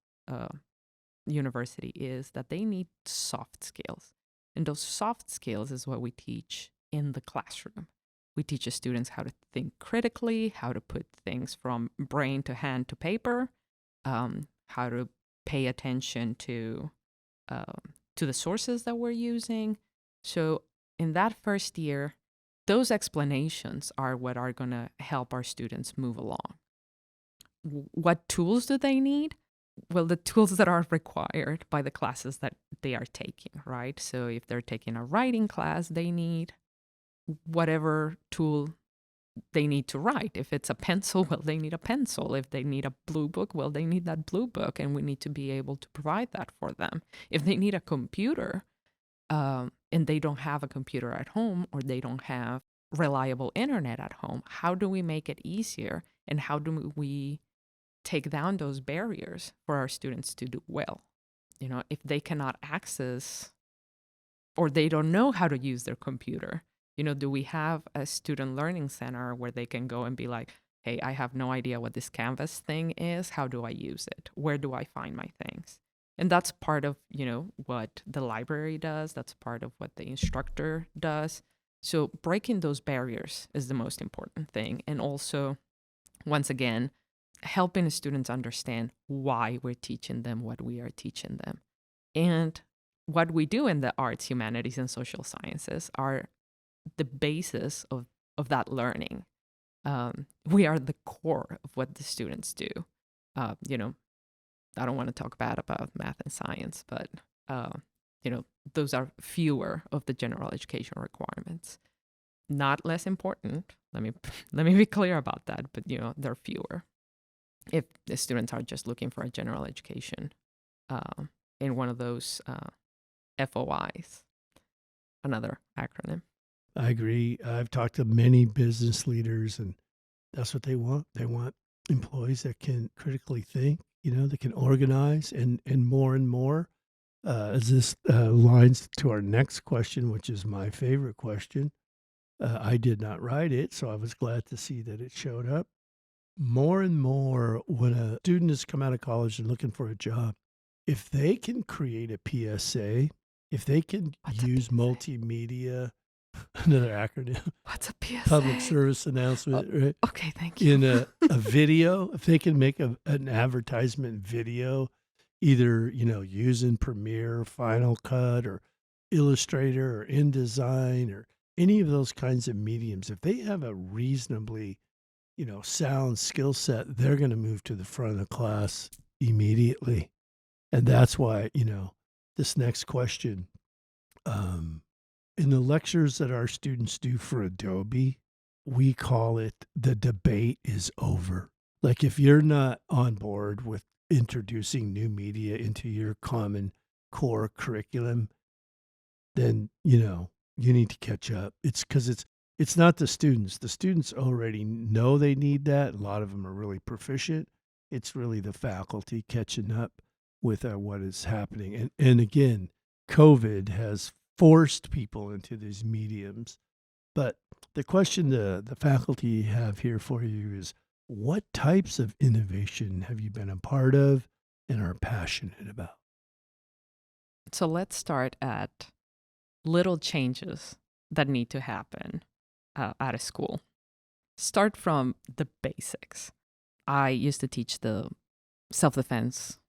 university is that they need soft skills. And those soft skills is what we teach in the classroom. We teach the students how to think critically, how to put things from brain to hand to paper, how to pay attention to the sources that we're using. So in that first year, those explanations are what are going to help our students move along. What tools do they need? Well, the tools that are required by the classes that they are taking, right? So if they're taking a writing class, they need whatever tool they need to write. If it's a pencil, well, they need a pencil. If they need a blue book, well, they need that blue book, and we need to be able to provide that for them. If they need a computer, and they don't have a computer at home, or they don't have reliable internet at home? How do we make it easier? And how do we take down those barriers for our students to do well? If they cannot access or they don't know how to use their computer, do we have a student learning center where they can go and be like, hey, I have no idea what this Canvas thing is. How do I use it? Where do I find my things? And that's part of, what the library does. That's part of what the instructor does. So breaking those barriers is the most important thing. And also, once again, helping the students understand why we're teaching them what we are teaching them. And what we do in the arts, humanities, and social sciences are the basis of that learning. We are the core of what the students do. I don't want to talk bad about math and science, but those are fewer of the general education requirements. Not less important. Let me be clear about that. But they're fewer if the students are just looking for a general education in one of those FOIs, another acronym. I agree. I've talked to many business leaders, and that's what they want. They want employees that can critically think, that can organize, and more. As this lines to our next question, which is my favorite question. I did not write it, so I was glad to see that it showed up. More and more, when a student has come out of college and looking for a job, if they can create a PSA, if they can use multimedia, another acronym. What's a PSA? Public service announcement, right? Okay, thank you. In a video, if they can make an advertisement video, either, using Premiere, Final Cut, or Illustrator, or InDesign, or any of those kinds of mediums, if they have a reasonably, sound skill set, they're going to move to the front of the class immediately. And that's why, this next question, in the lectures that our students do for Adobe, we call it the debate is over. Like if you're not on board with introducing new media into your common core curriculum, then, you need to catch up. It's because it's not the students. The students already know they need that. A lot of them are really proficient. It's really the faculty catching up with what is happening. And again, COVID has forced people into these mediums. But the question the faculty have here for you is, what types of innovation have you been a part of and are passionate about? So let's start at little changes that need to happen at a school. Start from the basics. I used to teach the self-defense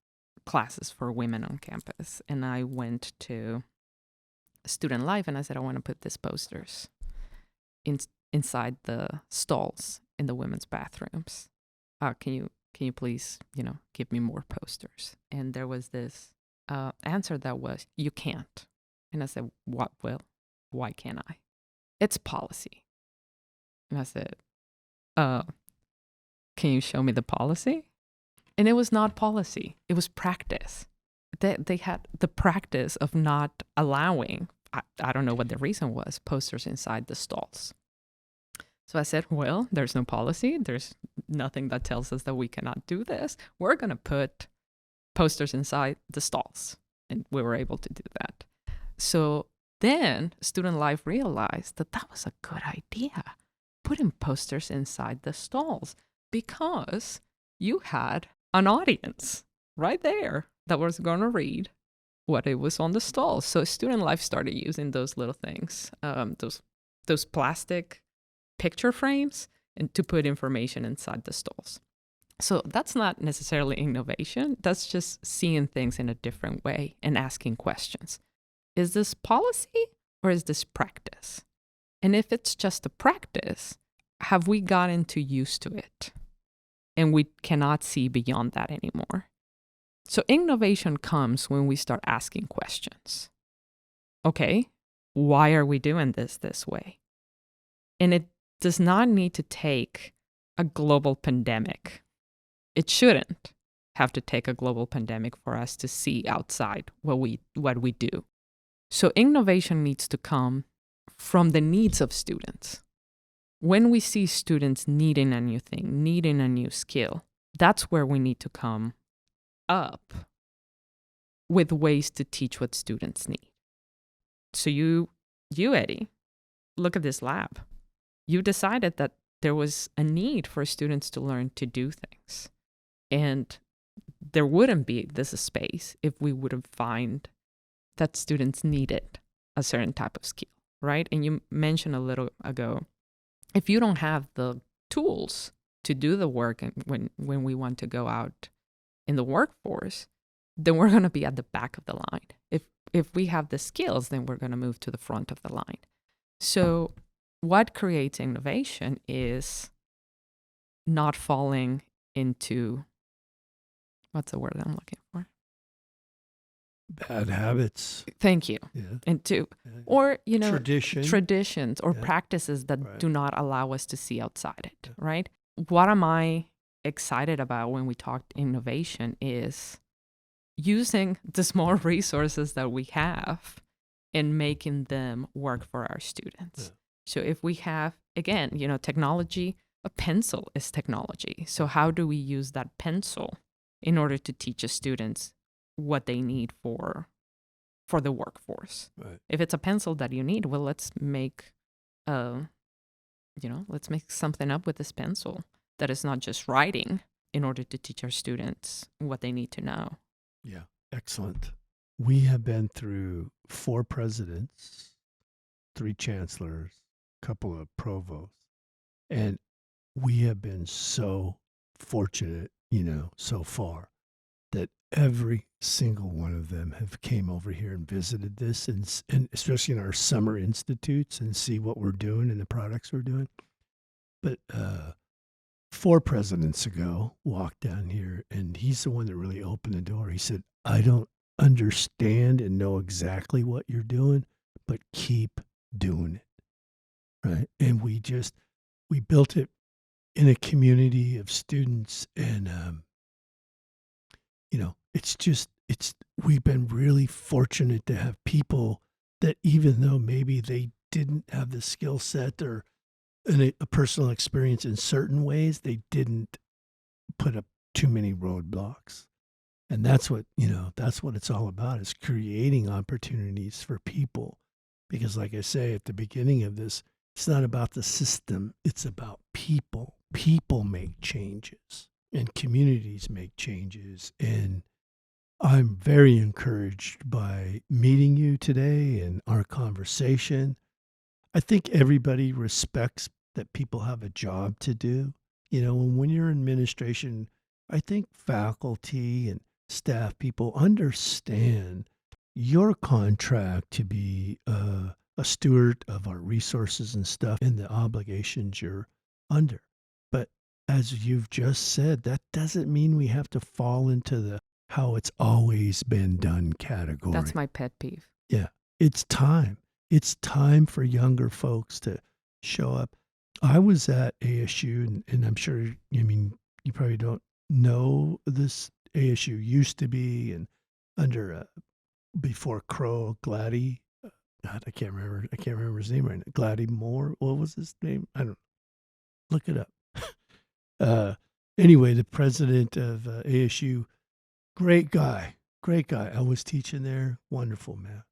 classes for women on campus, and I went to Student Life and I said, I want to put these posters inside the stalls in the women's bathrooms. Can you please, give me more posters? And there was this answer that was, you can't. And I said, what? Well, why can't I? It's policy. And I said, can you show me the policy? And it was not policy. It was practice. They had the practice of not allowing, I don't know what the reason was, posters inside the stalls. So I said, well, there's no policy. There's nothing that tells us that we cannot do this. We're going to put posters inside the stalls. And we were able to do that. So then Student Life realized that was a good idea, putting posters inside the stalls, because you had an audience right there that was going to read what it was on the stalls. So Student Life started using those little things, those plastic picture frames, and to put information inside the stalls. So that's not necessarily innovation. That's just seeing things in a different way and asking questions. Is this policy or is this practice? And if it's just a practice, have we gotten too used to it? And we cannot see beyond that anymore. So innovation comes when we start asking questions. Okay, why are we doing this way? And it does not need to take a global pandemic. It shouldn't have to take a global pandemic for us to see outside what we do. So innovation needs to come from the needs of students. when we see students needing a new thing, needing a new skill, that's where we need to come up with ways to teach what students need. So you, Eddie, look at this lab. You decided that there was a need for students to learn to do things. And there wouldn't be this space if we wouldn't find that students needed a certain type of skill, right? And you mentioned a little ago, if you don't have the tools to do the work and when we want to go out in the workforce, then we're going to be at the back of the line. If we have the skills, then we're going to move to the front of the line. So what creates innovation is not falling into, what's the word I'm looking for? Bad habits. Thank you. Yeah. Into, or, traditions or Yeah. practices that Right. do not allow us to see outside it, right? What am I excited about when we talk innovation is using the small resources that we have and making them work for our students. Yeah. So if we have, again, technology, a pencil is technology. So how do we use that pencil in order to teach the students what they need for the workforce? Right. If it's a pencil that you need, well, let's make something up with this pencil that is not just writing in order to teach our students what they need to know. Yeah. Excellent. We have been through 4 presidents, 3 chancellors, a couple of provosts, and we have been so fortunate, so far that every single one of them have came over here and visited this, and especially in our summer institutes, and see what we're doing and the products we're doing. But 4 presidents ago walked down here, and he's the one that really opened the door. He said, I don't understand and know exactly what you're doing, but keep doing it. Right. And we built it in a community of students, and we've been really fortunate to have people that, even though maybe they didn't have the skill set or a personal experience in certain ways, they didn't put up too many roadblocks. And that's what it's all about, is creating opportunities for people. Because like I say at the beginning of this, it's not about the system, it's about people. People make changes and communities make changes. And I'm very encouraged by meeting you today and our conversation. I think everybody respects that people have a job to do. When you're in administration, I think faculty and staff people understand your contract to be a steward of our resources and stuff and the obligations you're under. But as you've just said, that doesn't mean we have to fall into the how it's always been done category. That's my pet peeve. Yeah. It's time. It's time for younger folks to show up. I was at ASU, and I'm sure, you probably don't know this. ASU used to be, and under before Crow, Gladdy, God, I can't remember his name right now. Gladdy Moore. What was his name? I don't know. Look it up. Anyway, the president of ASU, great guy. I was teaching there. Wonderful man.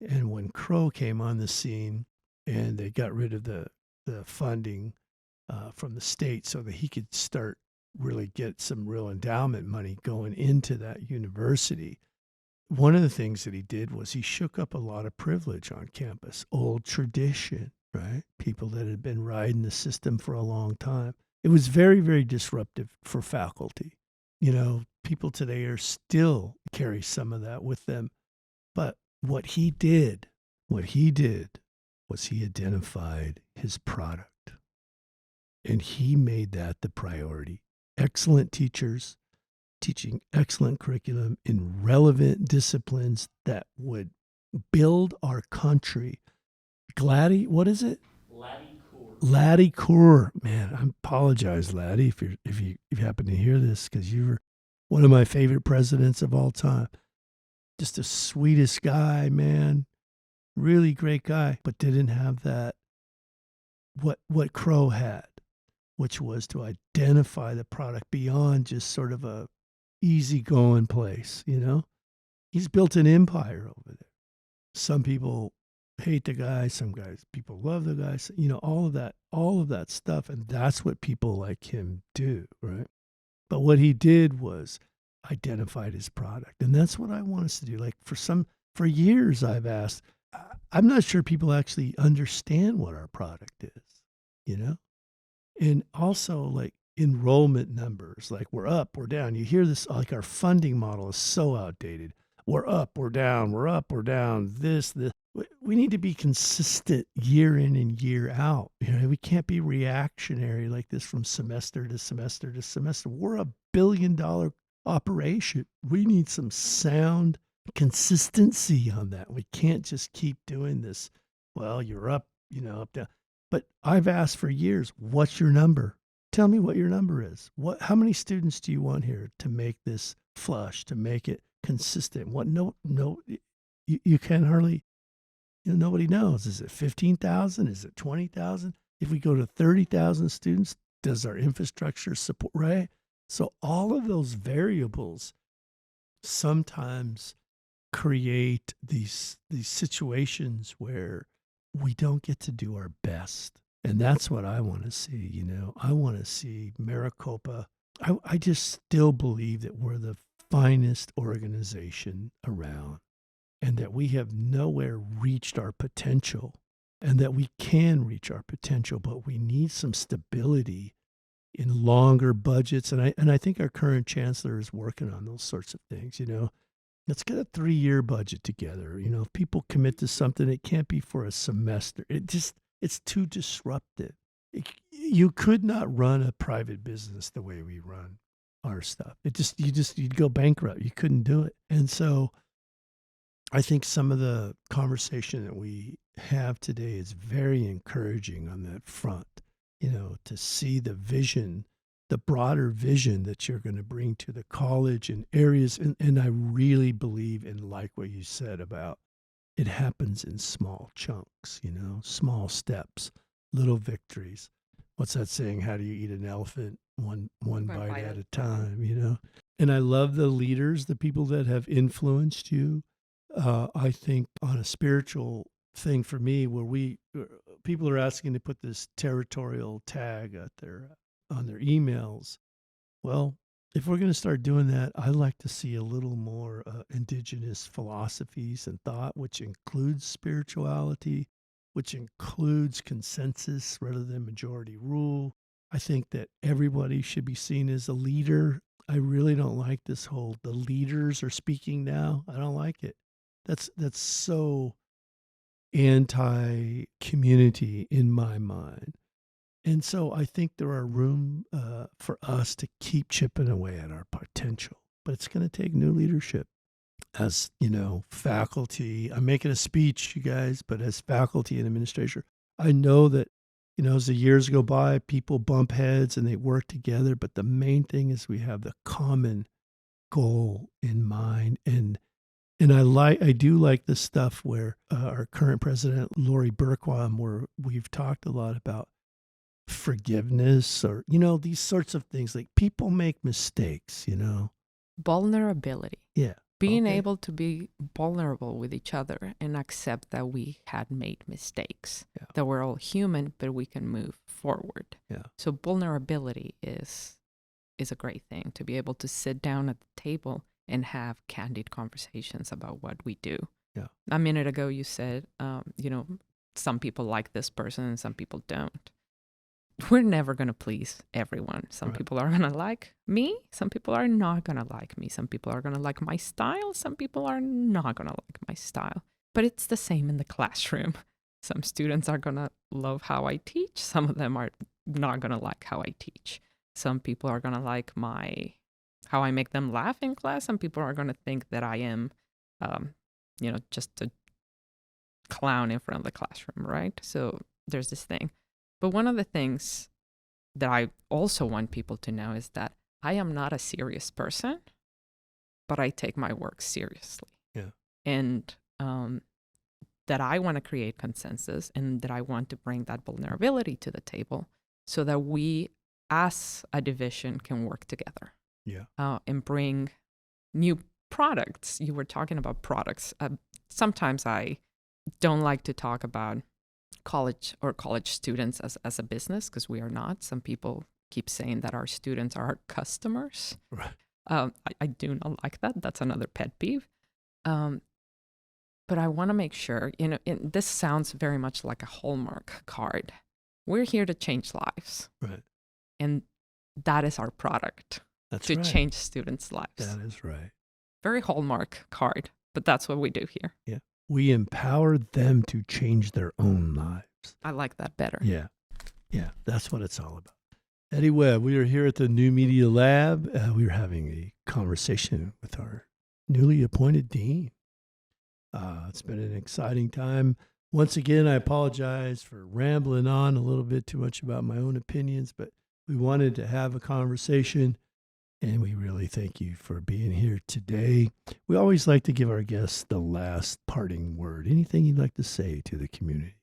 And when Crow came on the scene, and they got rid of the funding from the state so that he could start really get some real endowment money going into that university, one of the things that he did was he shook up a lot of privilege on campus, old tradition, right? People that had been riding the system for a long time. It was very, very disruptive for faculty. People today are still carry some of that with them. But what he did was he identified his product, and he made that the priority. Excellent teachers teaching excellent curriculum in relevant disciplines that would build our country. Gladdy, what is it? Laddie Kaur. Man, I apologize, Laddie, if you happen to hear this, because you were one of my favorite presidents of all time. Just the sweetest guy, man. Really great guy, but didn't have that what Crow had, which was to identify the product beyond just sort of a easygoing place, you know? He's built an empire over there. Some people hate the guy, some people love the guy, you know, all of that stuff. And that's what people like him do, right? But what he did was identified his product. And that's what I want us to do. Like for years I've asked, I'm not sure people actually understand what our product is, you know? And also like enrollment numbers, like we're up, we're down. You hear this, like our funding model is so outdated. We're up, we're down, we're up, we're down, this. We need to be consistent year in and year out. You know, we can't be reactionary like this from semester to semester to semester. We're $1 billion operation. We need some sound consistency on that. We can't just keep doing this. Well, you're up, you know, up, down. But I've asked for years, what's your number? Tell me what your number is. How many students do you want here to make this flush, to make it consistent? What you can hardly, you know, nobody knows. Is it 15,000? Is it 20,000? If we go to 30,000 students, does our infrastructure support, right? So all of those variables sometimes create these situations where we don't get to do our best. And that's what I want to see, you know. I want to see Maricopa. I just still believe that we're the finest organization around and that we have nowhere reached our potential and that we can reach our potential, but we need some stability in longer budgets. And I think our current chancellor is working on those sorts of things, you know. Let's get a 3-year budget together. You know, if people commit to something, it can't be for a semester. It's too disruptive. You could not run a private business the way we run our stuff. You'd go bankrupt. You couldn't do it. And so I think some of the conversation that we have today is very encouraging on that front, you know, to see the vision, the broader vision that you're going to bring to the college and areas. And I really believe in, like what you said about it happens in small chunks, you know, small steps, little victories. What's that saying? How do you eat an elephant? One bite at a time, you know? And I love the leaders, the people that have influenced you. I think on a spiritual thing for me, where people are asking to put this territorial tag on their emails. Well, if we're going to start doing that, I'd like to see a little more indigenous philosophies and thought, which includes spirituality, which includes consensus rather than majority rule. I think that everybody should be seen as a leader. I really don't like this whole the leaders are speaking now. I don't like it. That's so anti-community in my mind. And so I think there are room for us to keep chipping away at our potential. But it's going to take new leadership. As, you know, faculty, I'm making a speech, you guys, but as faculty and administrator, I know that, you know, as the years go by, people bump heads and they work together. But the main thing is we have the common goal in mind. And I do like the stuff where our current president, Lori Burquam, where we've talked a lot about forgiveness or, you know, these sorts of things. Like people make mistakes, you know. Vulnerability. Yeah. Being able to be vulnerable with each other and accept that we had made mistakes, that we're all human, but we can move forward. Yeah. So vulnerability is a great thing, to be able to sit down at the table and have candid conversations about what we do. Yeah. A minute ago, you said, you know, some people like this person and some people don't. We're never going to please everyone. Some people are going to like me. Some people are not going to like me. Some people are going to like my style. Some people are not going to like my style. But it's the same in the classroom. Some students are going to love how I teach. Some of them are not going to like how I teach. Some people are going to like how I make them laugh in class. Some people are going to think that I am, you know, just a clown in front of the classroom, right? So there's this thing. But one of the things that I also want people to know is that I am not a serious person, but I take my work seriously. Yeah. And that I want to create consensus and that I want to bring that vulnerability to the table so that we as a division can work together. Yeah. And bring new products. You were talking about products. Sometimes I don't like to talk about college or college students as a business, because we are not. Some people keep saying that our students are our customers. Right. I do not like that. That's another pet peeve. But I want to make sure, this sounds very much like a Hallmark card. We're here to change lives. Right. And that is our product. That's to right. change students' lives. That is right. Very Hallmark card, but that's what we do here. Yeah. We empower them to change their own lives. I like that better. Yeah. Yeah. That's what it's all about. Eddie Webb, we are here at the New Media Lab. We are having a conversation with our newly appointed dean. It's been an exciting time. Once again, I apologize for rambling on a little bit too much about my own opinions, but we wanted to have a conversation, and we really thank you for being here today. We always like to give our guests the last parting word. Anything you'd like to say to the community?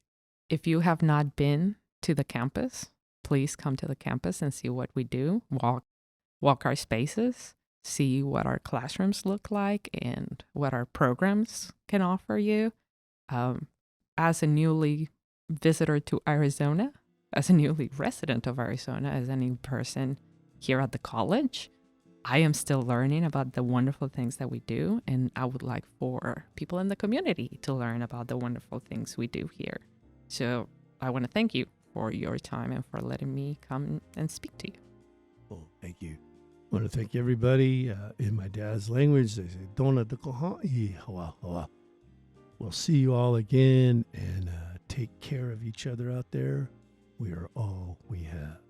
If you have not been to the campus, please come to the campus and see what we do. Walk our spaces, see what our classrooms look like and what our programs can offer you. As a newly visitor to Arizona, as a newly resident of Arizona, as a new person here at the college, I am still learning about the wonderful things that we do, and I would like for people in the community to learn about the wonderful things we do here. So I want to thank you for your time and for letting me come and speak to you. Well, thank you. I want to thank everybody. In my dad's language, they say, Dona de Koha'i hawa hawa. We'll see you all again, and take care of each other out there. We are all we have.